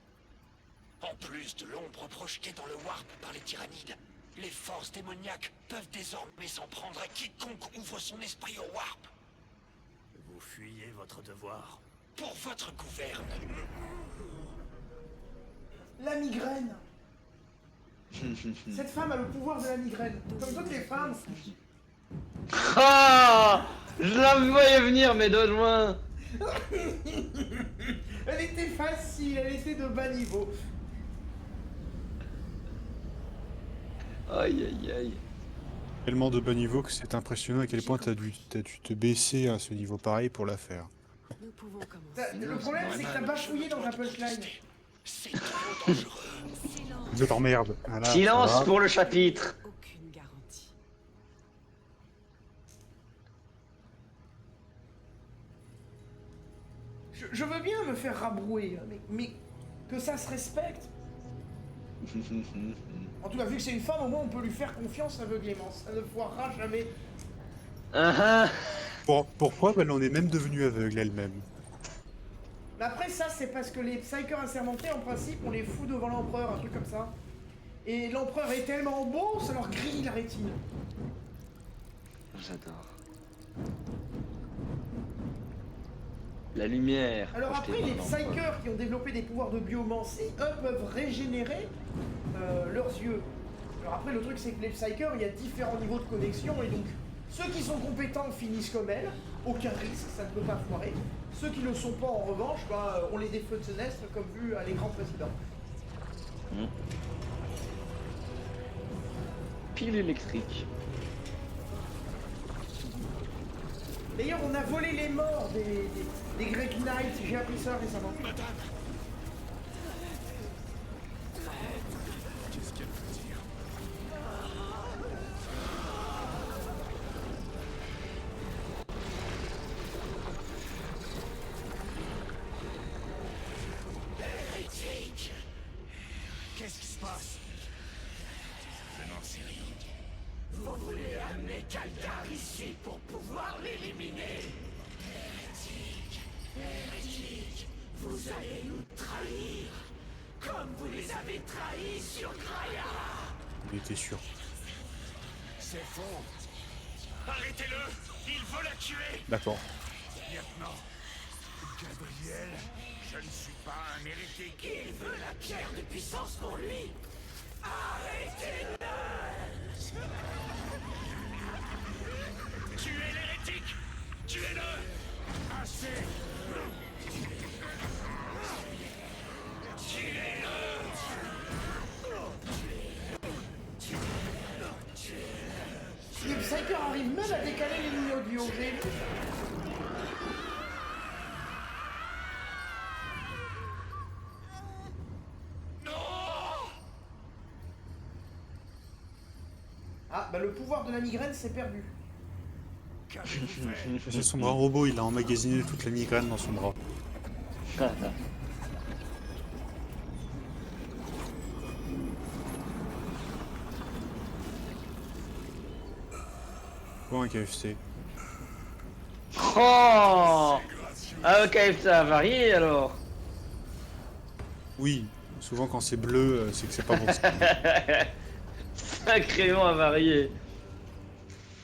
En plus de l'ombre projetée dans le warp par les tyrannides, les forces démoniaques peuvent désormais s'en prendre à quiconque ouvre son esprit au warp. Vous fuyez votre devoir. Pour votre gouverne. La migraine. Cette femme a le pouvoir de la migraine. Comme toutes les femmes. Ah, je la voyais venir, mais de loin. Elle était facile, elle était de bas niveau. Aïe, aïe, aïe. Tellement de bas niveau que c'est impressionnant à quel point t'as dû te baisser à ce niveau pareil pour la faire. Nous pouvons commencer. Le problème, c'est que t'as bafouillé dans ta punchline. C'est trop dangereux. Silence. Je t'emmerde. Voilà, ça Silence va. pour le chapitre. Aucune garantie. Je veux bien me faire rabrouer, hein, mais que ça se respecte. En tout cas, vu que c'est une femme, au moins on peut lui faire confiance aveuglément. Ça ne foirera jamais. Ah, Pourquoi Elle en est même devenue aveugle elle-même. Mais après, ça, c'est parce que les Psykers assermentés, en principe, on les fout devant l'empereur, un truc comme ça. Et l'empereur est tellement beau, ça leur grille la rétine. j'adore. La lumière. Alors projetée après, par les l'empereur. Psykers qui ont développé des pouvoirs de biomancie, eux, peuvent régénérer leurs yeux. Alors après, le truc, c'est que les Psykers, il y a différents niveaux de connexion, et donc, ceux qui sont compétents finissent comme elles, aucun risque, ça ne peut pas foirer. Ceux qui ne le sont pas, en revanche, bah, on les défenestre, comme vu à l'écran précédent. Pile électrique. D'ailleurs, on a volé les morts des Great Knights, j'ai appris ça récemment. Qu'est-ce qu'elle veut dire? ramener Kaldar ici pour pouvoir l'éliminer. Hérétique, vous allez nous trahir, comme vous les avez trahis sur Graia. Il était sûr. C'est faux. Arrêtez-le, il veut la tuer. D'accord. Lieutenant, Gabriel, je ne suis pas un hérétique. Il veut la pierre de puissance pour lui. Arrêtez-le. Tuez l'hérétique. Tuez-le. Assez. Le Psyker arrive même à décaler les lignes audio. Ah, bah le pouvoir de la migraine s'est perdu. C'est son bras robot, il a emmagasiné toute la migraine dans son bras. Bon, un KFC. Oh. Ah, ok, ça a varié alors. Oui, souvent quand c'est bleu, c'est que c'est pas bon. Sacrément avarié.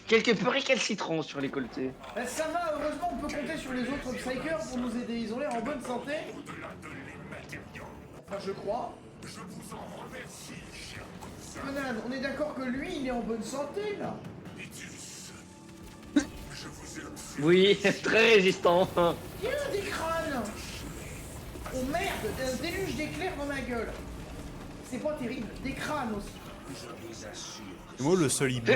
Quelque peu récalcitrant sur les colletés. Bah ça va, heureusement on peut compter sur les autres Psykers pour nous aider. Ils ont l'air en bonne santé. Enfin, je crois. Conan, on est d'accord que lui, il est en bonne santé, là. Oui, très résistant. Il y a des crânes. Oh merde, un déluge d'éclairs dans ma gueule. C'est pas terrible, des crânes aussi. Et moi, le seul hibou.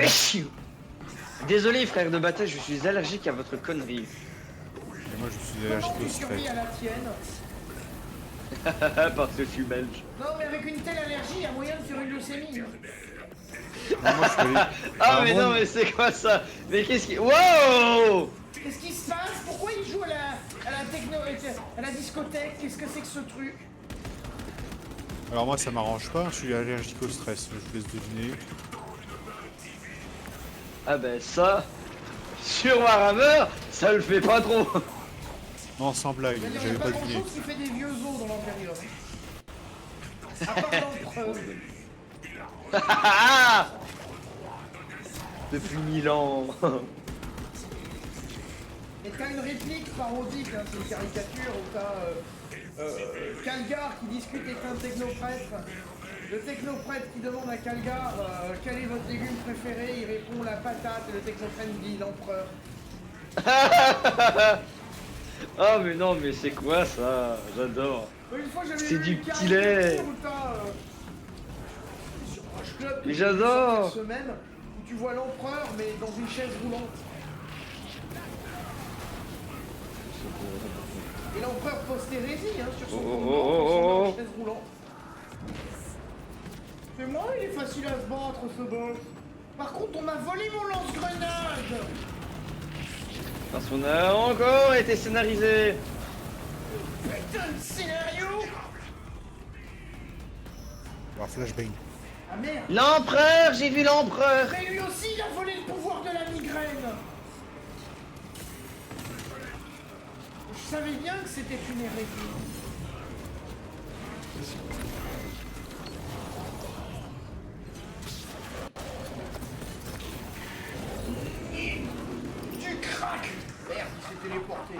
Désolé frère de bataille, je suis allergique à votre connerie. Et moi, je suis Comment allergique tu au stress. survis à la tienne? Parce que je suis belge. Non mais avec une telle allergie, il y a moyen de faire une leucémie. Non, moi, je suis allé... Ah Alors, mais moi, non mais c'est quoi ça? Mais qu'est-ce qui... Wow! Qu'est-ce qui se passe? Pourquoi il joue à la techno... à la discothèque? Qu'est-ce que c'est que ce truc? Alors moi, ça m'arrange pas, je suis allergique au stress, je vous laisse deviner. Ah ben ça... Sur Warhammer, ça le fait pas trop. Non, sans blague, C'est-à-dire, il n'y j'avais a pas pas deviné. grand-chose qui fait des vieux os dans l'Empérium. À part l'empereur. Depuis 1000 ans. Et t'as une réplique parodique, hein, c'est une caricature où t'as Calgar qui discute avec un technoprêtre. Le technoprêtre qui demande à Calgar quel est votre légume préféré, il répond la patate et le technoprêtre dit l'empereur. Oh mais non mais c'est quoi ça? J'adore. Une fois j'avais C'est vu du une petit lait. caricature où t'as sur Rush Club, Mais j'adore. cette semaine où tu vois l'empereur mais dans une chaise roulante. Et l'empereur postérésie hein, sur son compte chaise roulante. C'est moi, il est facile à se battre ce boss. Par contre, on m'a volé mon lance-grenade. Parce qu'on a encore été scénarisé. Putain de scénario. Alors, flashbang. Ah merde. L'empereur, j'ai vu l'empereur. Mais lui aussi, il a volé le pouvoir de la migraine. Je savais bien que c'était une hérésie. Tu craques. Merde, il s'est téléporté.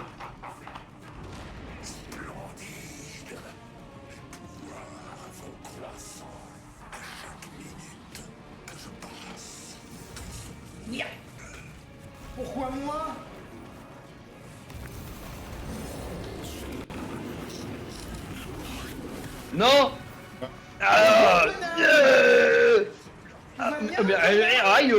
Nia. Pourquoi moi? Non. Ah, mais aïe.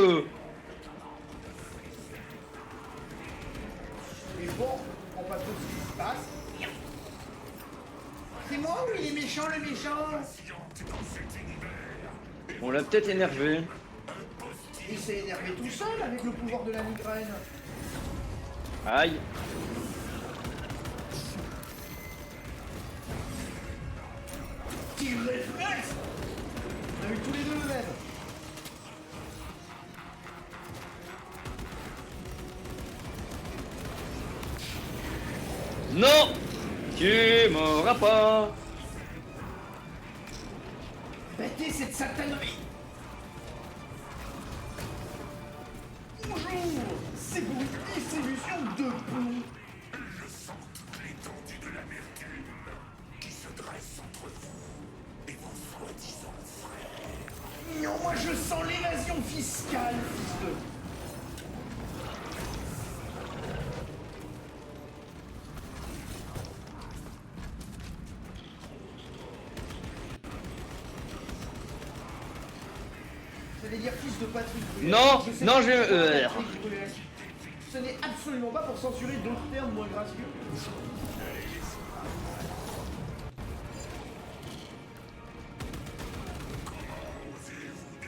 Mais bon, on va tout ce qui se passe. C'est moi ou il est méchant le méchant? On l'a peut-être énervé. Il s'est énervé tout seul avec le pouvoir de la migraine. Aïe. Petit réflexe. On a eu tous les deux le même. Non! Tu m'auras pas! Battez cette satanerie! Bonjour! C'est pour une distribution de plomb. Je sens toute l'étendue de l'amertume qui se dresse entre vous et vos soi-disant frères. Non, moi je sens l'évasion fiscale, fils de... J'allais dire fils de Patrick Bruel. Non, sais non, pas je vais- pourquoi Patrick Bruel. Ce n'est absolument pas pour censurer d'autres termes moins gracieux.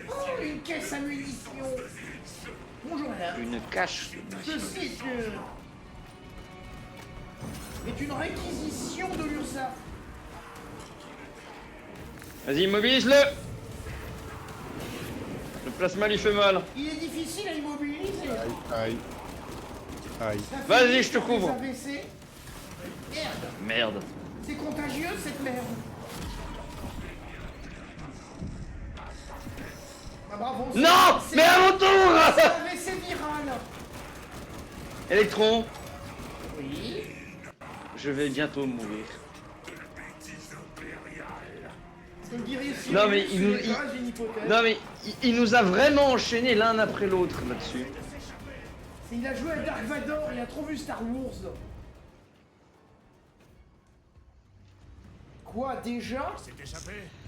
Oh, une caisse à munitions. Bonjour madame. Une cache. Ceci est une réquisition de l'URSSAF. Vas-y, immobilise-le! Le plasma lui fait mal. Il est difficile à immobiliser. Aïe. Aïe. Ça fait Vas-y, vite je te pour les couvre. AVC. Merde, Merde. c'est contagieux cette merde. Ah bravo. Non! c'est- Mais à mon tour! C'est AVC viral. Électron, Oui. je vais bientôt mourir. Comme dirait Cyrus, Non, mais il c'est nous- les garages, une hypothèse. Non mais il nous a vraiment enchaînés l'un après l'autre là-dessus. Il a joué à Dark Vador, il a trop vu Star Wars. Quoi, déjà?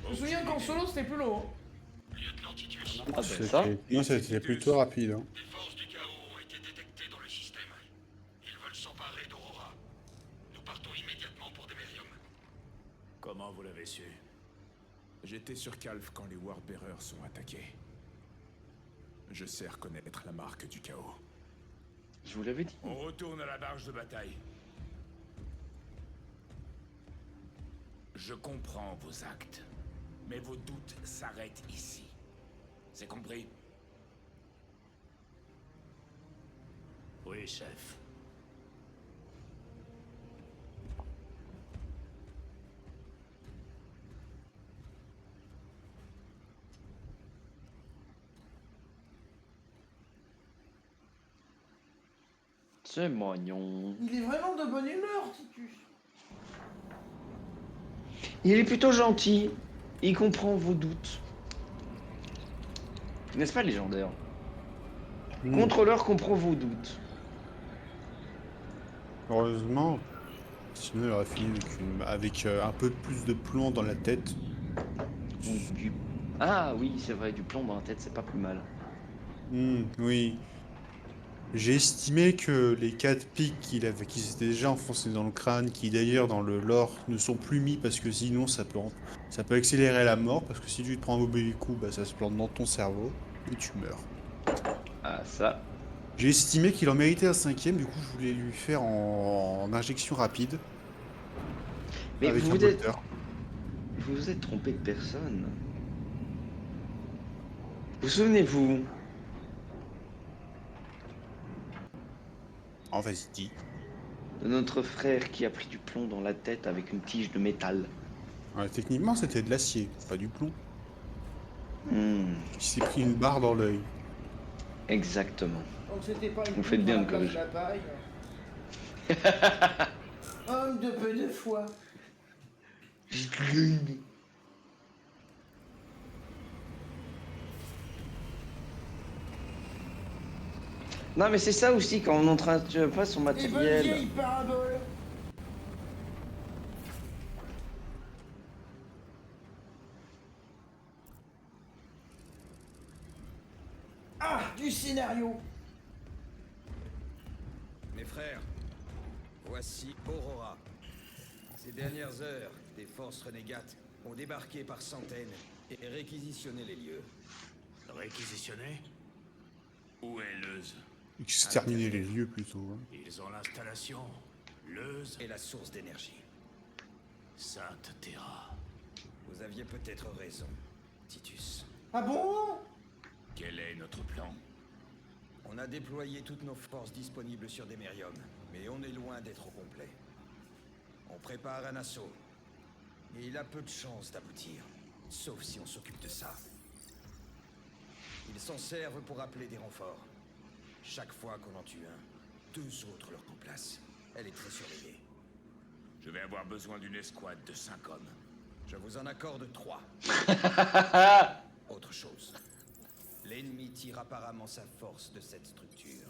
Je me souviens qu'en solo c'était plus long. Ah ben ça. Moi, c'était plutôt rapide. Hein. Les forces du chaos ont été détectées dans le système. Ils veulent s'emparer d'Aurora. Nous partons immédiatement pour Demerium. Comment vous l'avez su? J'étais sur Calf quand les Wardbearers sont attaqués. Je sais reconnaître la marque du chaos. Je vous l'avais dit. On retourne à la barge de bataille. Je comprends vos actes, mais vos doutes s'arrêtent ici. C'est compris? Oui, chef. C'est mignon. Il est vraiment de bonne humeur, Titus. Il est plutôt gentil. Il comprend vos doutes. N'est-ce pas légendaire? Contrôleur comprend vos doutes. Heureusement. Sinon, il aurait fini avec un peu plus de plomb dans la tête. Ah oui, c'est vrai, du plomb dans la tête, c'est pas plus mal. Oui. J'ai estimé que les 4 pics qui s'étaient déjà enfoncés dans le crâne, qui d'ailleurs dans le lore ne sont plus mis parce que sinon ça peut accélérer la mort, parce que si tu te prends un mauvais coup, bah, ça se plante dans ton cerveau et tu meurs. Ah ça. J'ai estimé qu'il en méritait un 5e, du coup je voulais lui faire en injection rapide. Mais avec un vous êtes... moteur. Vous vous êtes trompé de personne. Vous souvenez-vous? Oh, vas-y, dis. De notre frère qui a pris du plomb dans la tête avec une tige de métal. Ouais, techniquement, c'était de l'acier, pas du plomb. Hmm, Il s'est pris une barre dans l'œil. exactement. Donc c'était pas une Vous faites coupe bien à de la place corriger. de la paille. Homme de peu de foi. Non mais c'est ça aussi quand on n'entretient pas son Et bonne matériel. vieille parabole. Ah, du scénario. Mes frères, voici Aurora. Ces dernières heures, des forces renégates ont débarqué par centaines et réquisitionné les lieux. Réquisitionné? Où est Leuze? Exterminer les lieux plutôt. Hein. Ils ont l'installation. Leuze Et la source d'énergie. Sainte Terra. Vous aviez peut-être raison, Titus. Ah bon? Quel est notre plan? On a déployé toutes nos forces disponibles sur Demerium, mais on est loin d'être au complet. On prépare un assaut. Et il a peu de chances d'aboutir. Sauf si on s'occupe de ça. Ils s'en servent pour appeler des renforts. Chaque fois qu'on en tue un, 2 autres leur remplacent. Elle est très surveillée. Je vais avoir besoin d'une escouade de 5 hommes. Je vous en accorde 3. Autre chose. L'ennemi tire apparemment sa force de cette structure.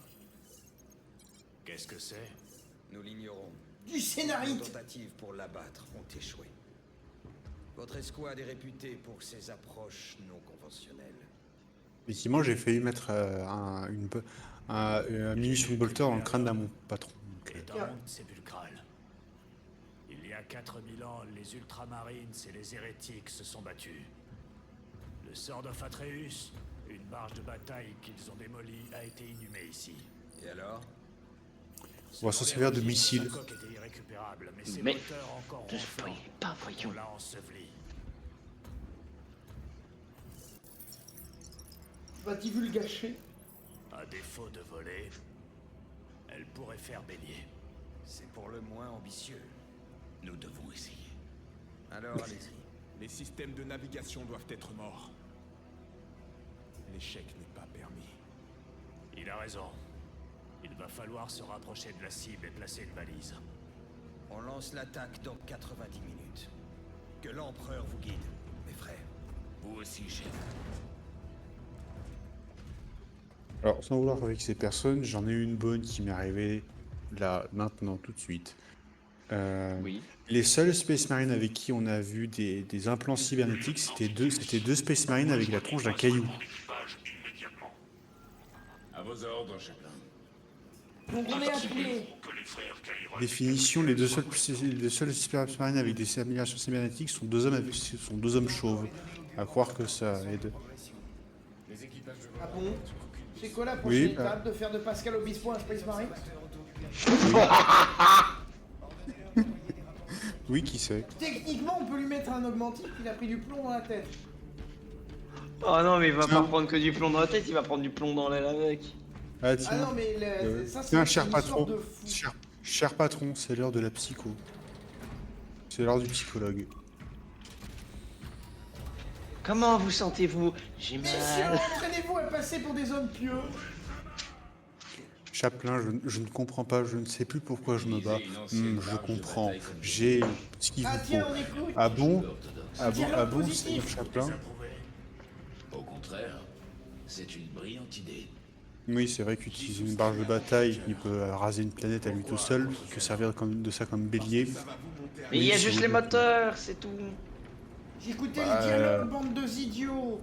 Qu'est-ce que c'est? Nous l'ignorons. Du Nos scénariste. tentatives pour l'abattre ont échoué. Votre escouade est réputée pour ses approches non conventionnelles. Effectivement, j'ai failli mettre une munition de bolter dans le crâne d'un mon patron. Donc, Et dans le monde sépulcral. Il y a 4000 ans, les ultramarines et les hérétiques se sont battus. Le sort of Atreus, une barge de bataille qu'ils ont démolie, a été inhumée ici. Et alors? on va s'en servir de missile. La coque était irrécupérable, mais ses Mais moteurs encore ne ronflants. soyez pas On voyons. l'a enseveli. Va-t-il le gâcher? À défaut de voler, elle pourrait faire bélier. C'est pour le moins ambitieux. Nous devons essayer. Alors allez-y. Les systèmes de navigation doivent être morts. L'échec n'est pas permis. Il a raison. Il va falloir se rapprocher de la cible et placer une balise. On lance l'attaque dans 90 minutes. Que l'empereur vous guide, mes frères. Vous aussi, chef. Alors, sans vouloir avec ces personnes, j'en ai eu une bonne qui m'est arrivée là, maintenant, tout de suite. Oui. Les seuls Space Marines avec qui on a vu des implants cybernétiques, c'était deux Space Marines avec la tronche d'un caillou. À vos ordres, chapelain. Donc on est appelé. Définition, les deux seuls Space Marines avec des améliorations cybernétiques sont deux hommes chauves. À croire que ça aide. Ah bon? C'est quoi la Oui, prochaine étape? De faire de Pascal Obispo un Space Marine? Oui, qui sait. Techniquement, on peut lui mettre un augmentif, il a pris du plomb dans la tête. Oh non, mais il va Tiens. pas prendre que du plomb dans la tête, il va prendre du plomb dans l'aile avec. Ah Ah tiens, non, mais ça, c'est tiens, une cher histoire patron, de fou. cher patron, c'est l'heure de la psycho. C'est l'heure du psychologue. Comment vous sentez-vous? J'ai Messieurs, mal. entraînez-vous à passer pour des hommes pieux. Chaplin, je ne comprends pas, je ne sais plus pourquoi je me bats. Je comprends, j'ai ce qu'il Ah vous tiens, faut. on écoute. Ah bon? Ah bon, Dialogue ah bon, positif. Seigneur Chaplin? Au contraire, c'est une brillante idée. Oui, c'est vrai qu'utiliser une barge de bataille qui peut raser une planète à lui tout seul, que servir de ça comme bélier. Mais il y a Oui, juste c'est les bon. moteurs, c'est tout. J'écoutais Bah, les dialogues, bande de idiots.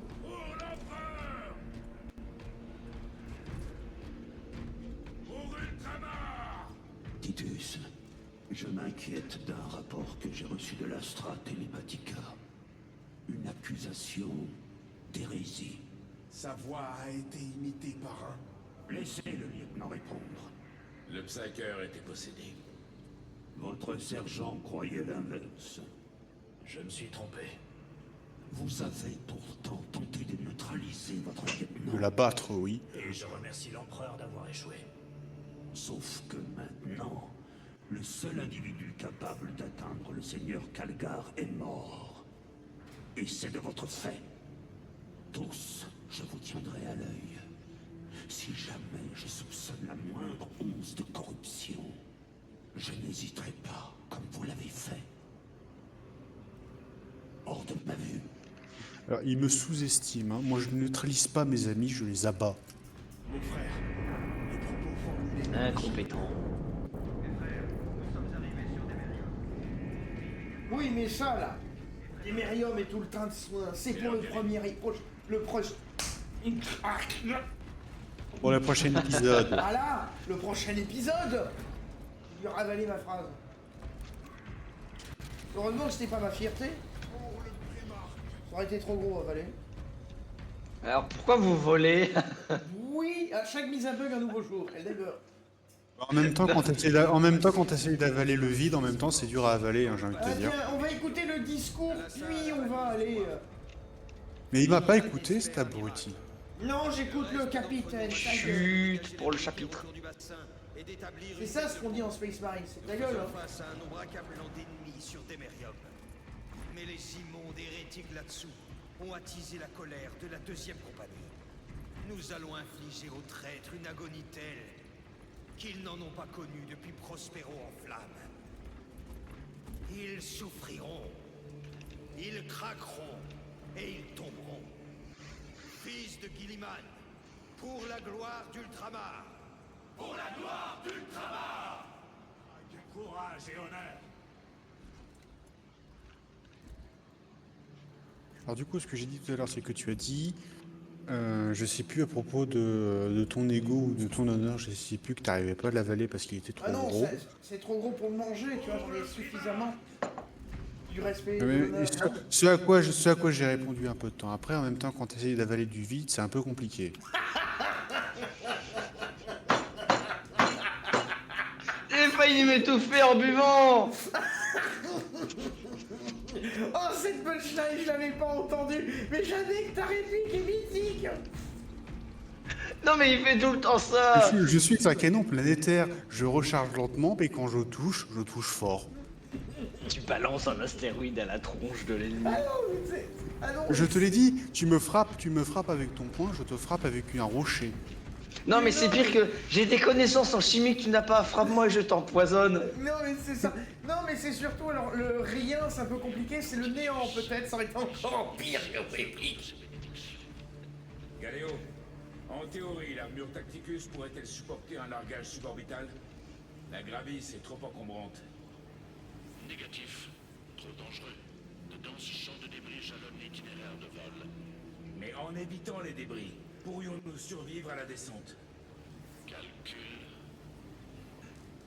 Titus, je m'inquiète d'un rapport que j'ai reçu de l'Astra Telepatica. Une accusation d'hérésie. Sa voix a été imitée par un... Laissez le lieutenant répondre. Le Psyker était possédé. Votre sergent croyait l'inverse. Je me suis trompé. Vous avez pourtant tenté de neutraliser votre lieutenant. De la battre, oui. Et je remercie l'empereur d'avoir échoué. Sauf que maintenant, le seul individu capable d'atteindre le seigneur Kalgar est mort. Et c'est de votre fait. Tous, je vous tiendrai à l'œil. Si jamais je soupçonne la moindre once de corruption, je n'hésiterai pas, comme vous l'avez fait. Hors de ma vue. Alors, il me sous-estime, hein. Moi je ne neutralise pas mes amis, je les abats. Mon frère, les propos formulés... Incompétent. Oui, mais ça, là, l'Hémérium et tout le train de soins, c'est pour le premier... Le prochain... Pour le prochain épisode. Voilà, le prochain épisode. Je lui ai ravalé ma phrase. Heureusement que c'était pas ma fierté. Ça aurait été trop gros à avaler. Alors pourquoi vous volez? Oui, à chaque mise à bug, un nouveau jour. Elle déborde. En même temps, quand t'essayes d'avaler le vide, en même temps, c'est dur à avaler, hein, j'ai envie de Ah te dire. tiens, on va écouter le discours, puis on va aller... Mais il m'a pas écouté, cet abruti. Non, j'écoute le capitaine. ta gueule. Chut pour le chapitre. Du bassin et d'établir C'est ça ce qu'on dit en Space Marine, c'est ta gueule. Hein. face à un nombre incalculable d'ennemis sur Démerium. Mais les immondes hérétiques là-dessous ont attisé la colère de la 2e compagnie. Nous allons infliger aux traîtres une agonie telle qu'ils n'en ont pas connue depuis Prospero en flammes. Ils souffriront, ils craqueront et ils tomberont. Fils de Gilliman, pour la gloire d'Ultramar. Pour la gloire d'Ultramar. Courage et honneur. Alors du coup, ce que j'ai dit tout à l'heure, c'est que tu as dit, je sais plus à propos de ton ego ou de ton honneur, je sais plus que tu n'arrivais pas à l'avaler parce qu'il était trop Ah non, gros. c'est trop gros pour le manger, tu vois, j'en ai suffisamment. Du respect. Ah, de mais l'honneur. ce à quoi j'ai répondu un peu de temps après, en même temps, quand tu essayes d'avaler du vide, c'est un peu compliqué. J'ai failli m'étouffer en buvant. Oh, cette punchline, je l'avais pas entendue, mais j'avais que ta réplique est mythique. Non mais il fait tout le temps ça. Je suis un canon planétaire, je recharge lentement, mais quand je touche fort. Tu balances un astéroïde à la tronche de l'ennemi. Ah non, mais c'est... Ah non, Je te l'ai dit, tu me frappes avec ton poing, je te frappe avec un rocher. Non mais c'est pire que j'ai des connaissances en chimie que tu n'as pas. Frappe-moi et je t'empoisonne. Non mais c'est ça. Non mais c'est surtout, alors le rien c'est un peu compliqué, c'est le néant peut-être, ça aurait été encore pire que réplique. Galéo, en théorie, l'armure Tacticus pourrait-elle supporter un largage suborbital? La Gravis est trop encombrante. Négatif. Trop dangereux. De denses champs de débris jalonnent l'itinéraire de vol. Mais en évitant les débris, pourrions-nous survivre à la descente? Calcul.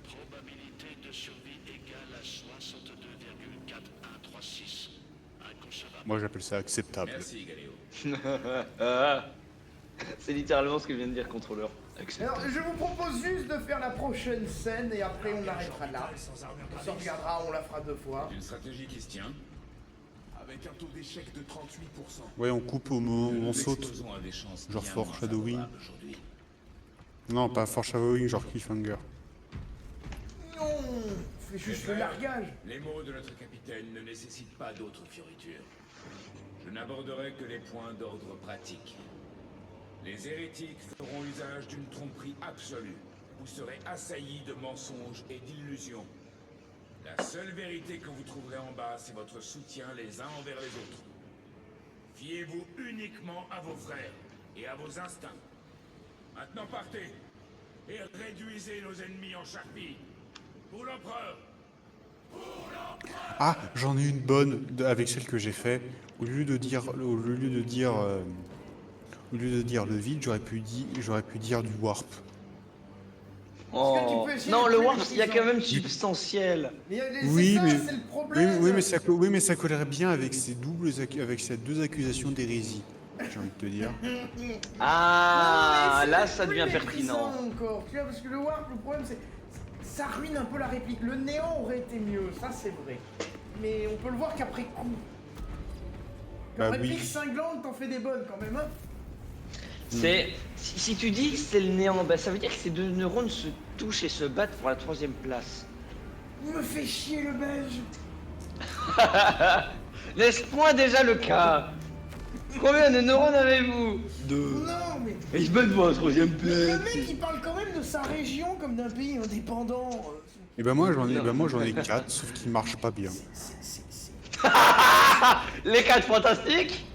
Probabilité de survie égale à 62,4136. Inconcevable. Moi j'appelle ça acceptable. Merci, Galéo. C'est littéralement ce que vient de dire contrôleur. Alors je vous propose juste de faire la prochaine scène et après on arrêtera là. On se regardera, on la fera 2 fois. Une stratégie qui se tient. Avec un taux d'échec de 38%. Ouais, on coupe au moment où Nous on nous saute. exposons à des chances Genre bien Fort moins Shadowing. favorables aujourd'hui. Non, pas foreshadowing, genre cliffhanger. Non, c'est juste le largage. Les mots de notre capitaine ne nécessitent pas d'autres fioritures. Je n'aborderai que les points d'ordre pratique. Les hérétiques feront usage d'une tromperie absolue. Vous serez assaillis de mensonges et d'illusions. La seule vérité que vous trouverez en bas, c'est votre soutien les uns envers les autres. Fiez-vous uniquement à vos frères et à vos instincts. Maintenant partez et réduisez nos ennemis en charpie. Pour l'empereur. Ah, j'en ai une bonne avec celle que j'ai fait. Au lieu de dire le vide, j'aurais pu dire du warp. Oh. que tu peux essayer Non, de le trouver warp, des il y a quand exemples. même substantiel. Mais Oui, c'est ça, mais c'est le problème. oui, mais ça collerait bien avec ces deux accusations d'hérésie. J'ai envie de te dire. Ah, Non, mais là c'est ça plus devient méprisant pertinent. encore, tu vois, parce que le warp, le problème c'est ça ruine un peu la réplique. Le néant aurait été mieux, ça c'est vrai. Mais on peut le voir qu'après coup. Comme Bah réplique oui. cinglante, t'en fais des bonnes quand même, hein. C'est si tu dis que c'est le néant, bah ça veut dire que ces deux neurones se touchent et se battent pour la 3e place. Il me fait chier le belge. Laisse-moi déjà le cas. Combien de neurones avez-vous? 2. Non mais Et ils se battent pour la 3e le place. mec il parle quand même de sa région comme d'un pays indépendant. Et ben moi j'en ai 4, sauf qu'ils marchent pas bien. Les 4 fantastiques.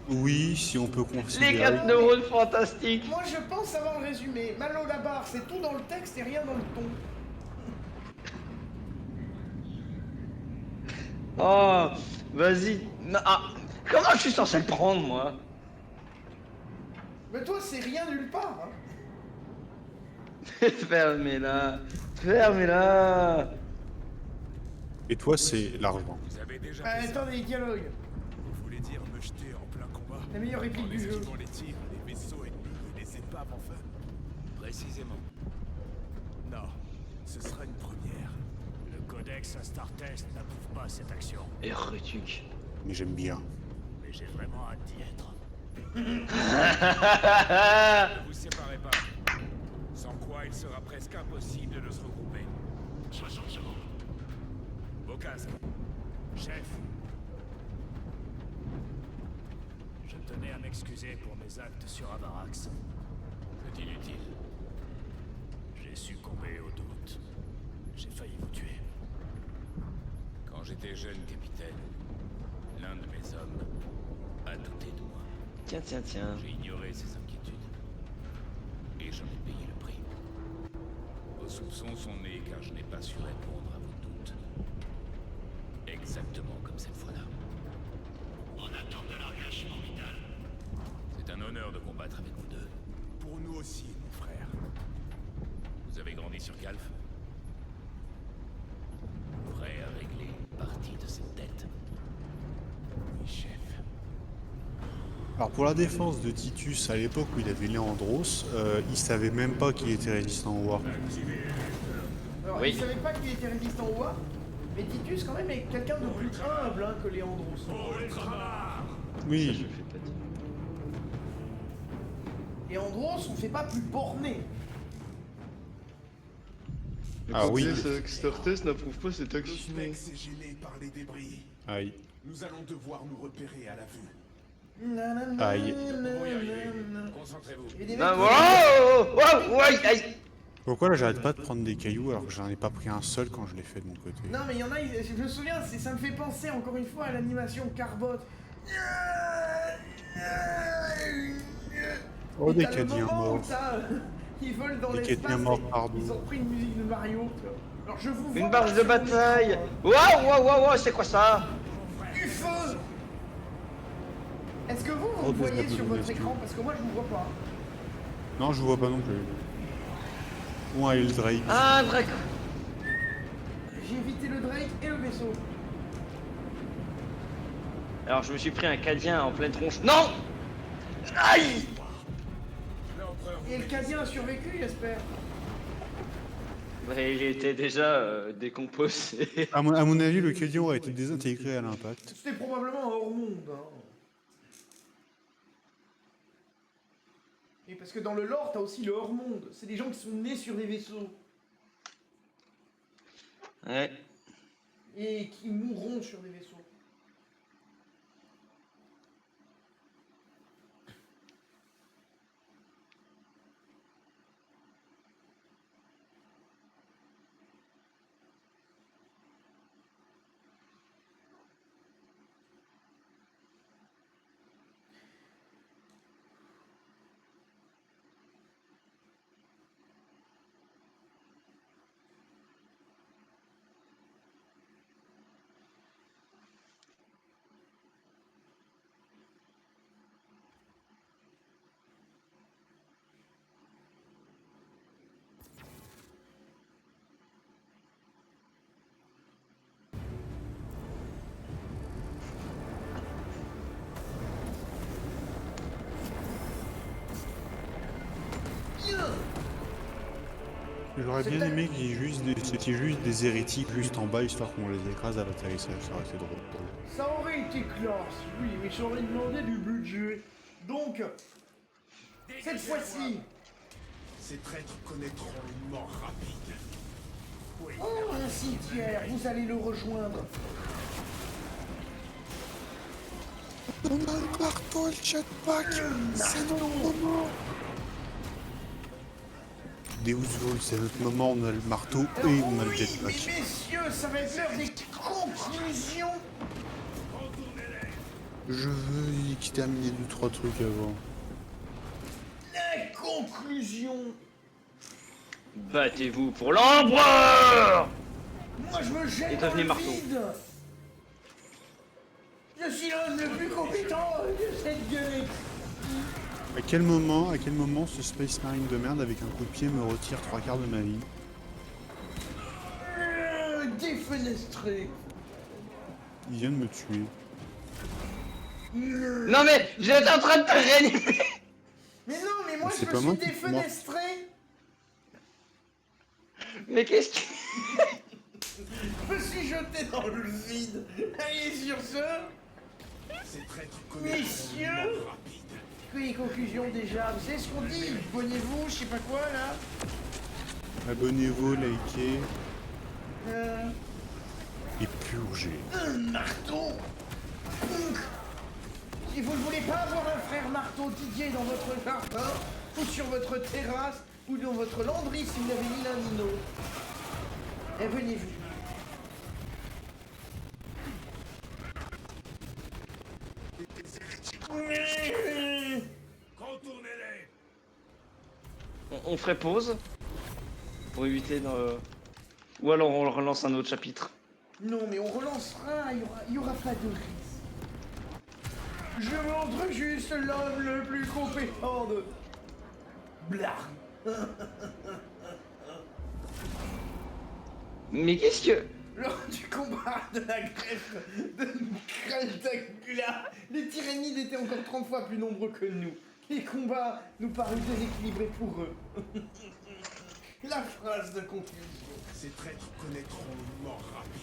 Oui, si on peut Les considérer. 4 neurones fantastiques. Moi je pense avoir le résumé. Malo la barre, c'est tout dans le texte et rien dans le ton. Oh, vas-y. Non, ah, comment je suis censé le prendre, moi? Mais toi c'est rien nulle part, hein. Fermez-la. Fermez-la. Et toi, c'est l'argent. Vous avez déjà Ah, fait ça. attendez, dialogue. Vous voulez dire me jeter en plein combat? La meilleure réplique du jeu. Esquivant les tirs, les vaisseaux ennemis et les épaves enfin? Précisément. Non, ce sera une première. Le codex Star Test n'approuve pas cette action, Hérétique. Mais j'aime bien. mais j'ai vraiment hâte d'y être. Ne vous séparez pas. presque impossible de se regrouper. 60 secondes. Vos casques. Chef. Je tenais à m'excuser pour mes actes sur Avarax. C'est inutile. J'ai succombé au doute. J'ai failli vous tuer. Quand j'étais jeune capitaine, l'un de mes hommes a douté de moi. Tiens, tiens, tiens. J'ai ignoré ses inquiétudes. Et j'en ai payé le prix. Vos soupçons sont nés car je n'ai pas su répondre à vos doutes. Exactement comme cette fois-là. On attend de l'engagement vital. C'est un honneur de combattre avec vous deux. Pour nous aussi, mon frère. Vous avez grandi sur Calf. Prêt à régler une partie de cette dette. Oui, chef. Alors pour la défense de Titus, à l'époque où il avait Léandros, il savait même pas qu'il était résistant au War. Alors, Oui. il savait pas qu'il était résistant au War, mais Titus quand même est quelqu'un de plus humble hein, que Léandros. Ça, je Oui, le fais pas dire. Léandros, on fait pas plus borné. ah oui, Startest n'approuve pas cette Le action. Spex est gêné par les débris. aïe, Nous allons devoir nous repérer à la vue. aïe. On va y arriver. Concentrez-vous. Il y a des Ah, mecs wow, wow, wow, aïe, aïe. Pourquoi là j'arrête pas de prendre des cailloux alors que j'en ai pas pris un seul quand je l'ai fait de mon côté? Non mais il y en a, je me souviens, ça me fait penser encore une fois à l'animation Carbot. Oh, Et des t'as le Cadiens moment où morts. ils volent dans Des l'espace, Cadiens morts, et pardon. ils ont pris une musique de Mario. Alors je vous Une vois barge sur de mon bataille. écran, Waouh, waouh, waouh, waouh, c'est quoi ça? Du feu. Est-ce que vous Oh, le des voyez bateaux sur de votre rescue. écran? Parce que moi je vous vois pas. Non, je vois pas non plus. Ou un Eldrake. Ah, Drake. J'ai évité le Drake et le vaisseau. Alors, je me suis pris un cadien en pleine tronche. Non! Aïe! Et le Cadien a survécu, j'espère. Bah, il était déjà décomposé. À mon avis, le Cadian aurait été désintégré à l'impact. C'était probablement un hors-monde. Hein. Et parce que dans le lore, t'as aussi le hors-monde. C'est des gens qui sont nés sur des vaisseaux. Ouais. Et qui mourront sur des vaisseaux. J'aurais bien aimé qu'il y ait c'était juste des hérétiques juste en bas histoire qu'on les écrase à l'atterrissage, ça aurait été drôle. Ça aurait été classe, oui, mais j'aurais demandé du budget. Donc, cette fois-ci, Ces traîtres connaîtront une mort rapide. oh, un cimetière, vous allez le rejoindre. On a le marteau et le jetpack, c'est notre moment. Deus Vul, c'est notre moment, on a le marteau et on a le Oui, mais jetpack. messieurs, ça va être l'heure des conclusions. Je veux qu'il termine 2-3 trucs avant. La conclusion. Battez-vous pour l'empereur! Moi, je me Et jette dans devenez le marteau. vide. Je suis l'homme le plus compétent de cette galaxie. À quel moment ce Space Marine de merde avec un coup de pied me retire 3/4 de ma vie? Défenestré. Il vient de me tuer. Non mais, j'étais en train de te réanimer! Mais non, mais moi, C'est je pas me moi suis qui suis mort. défenestré. Mais qu'est-ce qui... Je me suis jeté dans le vide. Allez, sur ce, Ces traîtres connaîtront messieurs, une mort rapide. que les conclusions déjà. Vous savez ce qu'on dit? Bognez-vous, je sais pas quoi là. Abonnez-vous, likez Euh, et purgez. un marteau. Si vous ne voulez pas avoir un frère marteau Didier dans votre jardin, ou sur votre terrasse, ou dans votre landry si vous n'avez ni l'un ni l'autre, eh, venez-vous. Contournez-les. On ferait pause pour éviter de... Ou alors on relance un autre chapitre. Non, mais on relancera, il y aura pas de risque. Je montre juste l'homme le plus compétent de... Blah. Mais qu'est-ce que... Lors du combat de la greffe de Kraltagula, les Tyrannides étaient encore 30 fois plus nombreux que nous. Les combats nous parurent déséquilibrés pour eux. La phrase de conclusion. Ces traîtres connaîtront une mort rapide.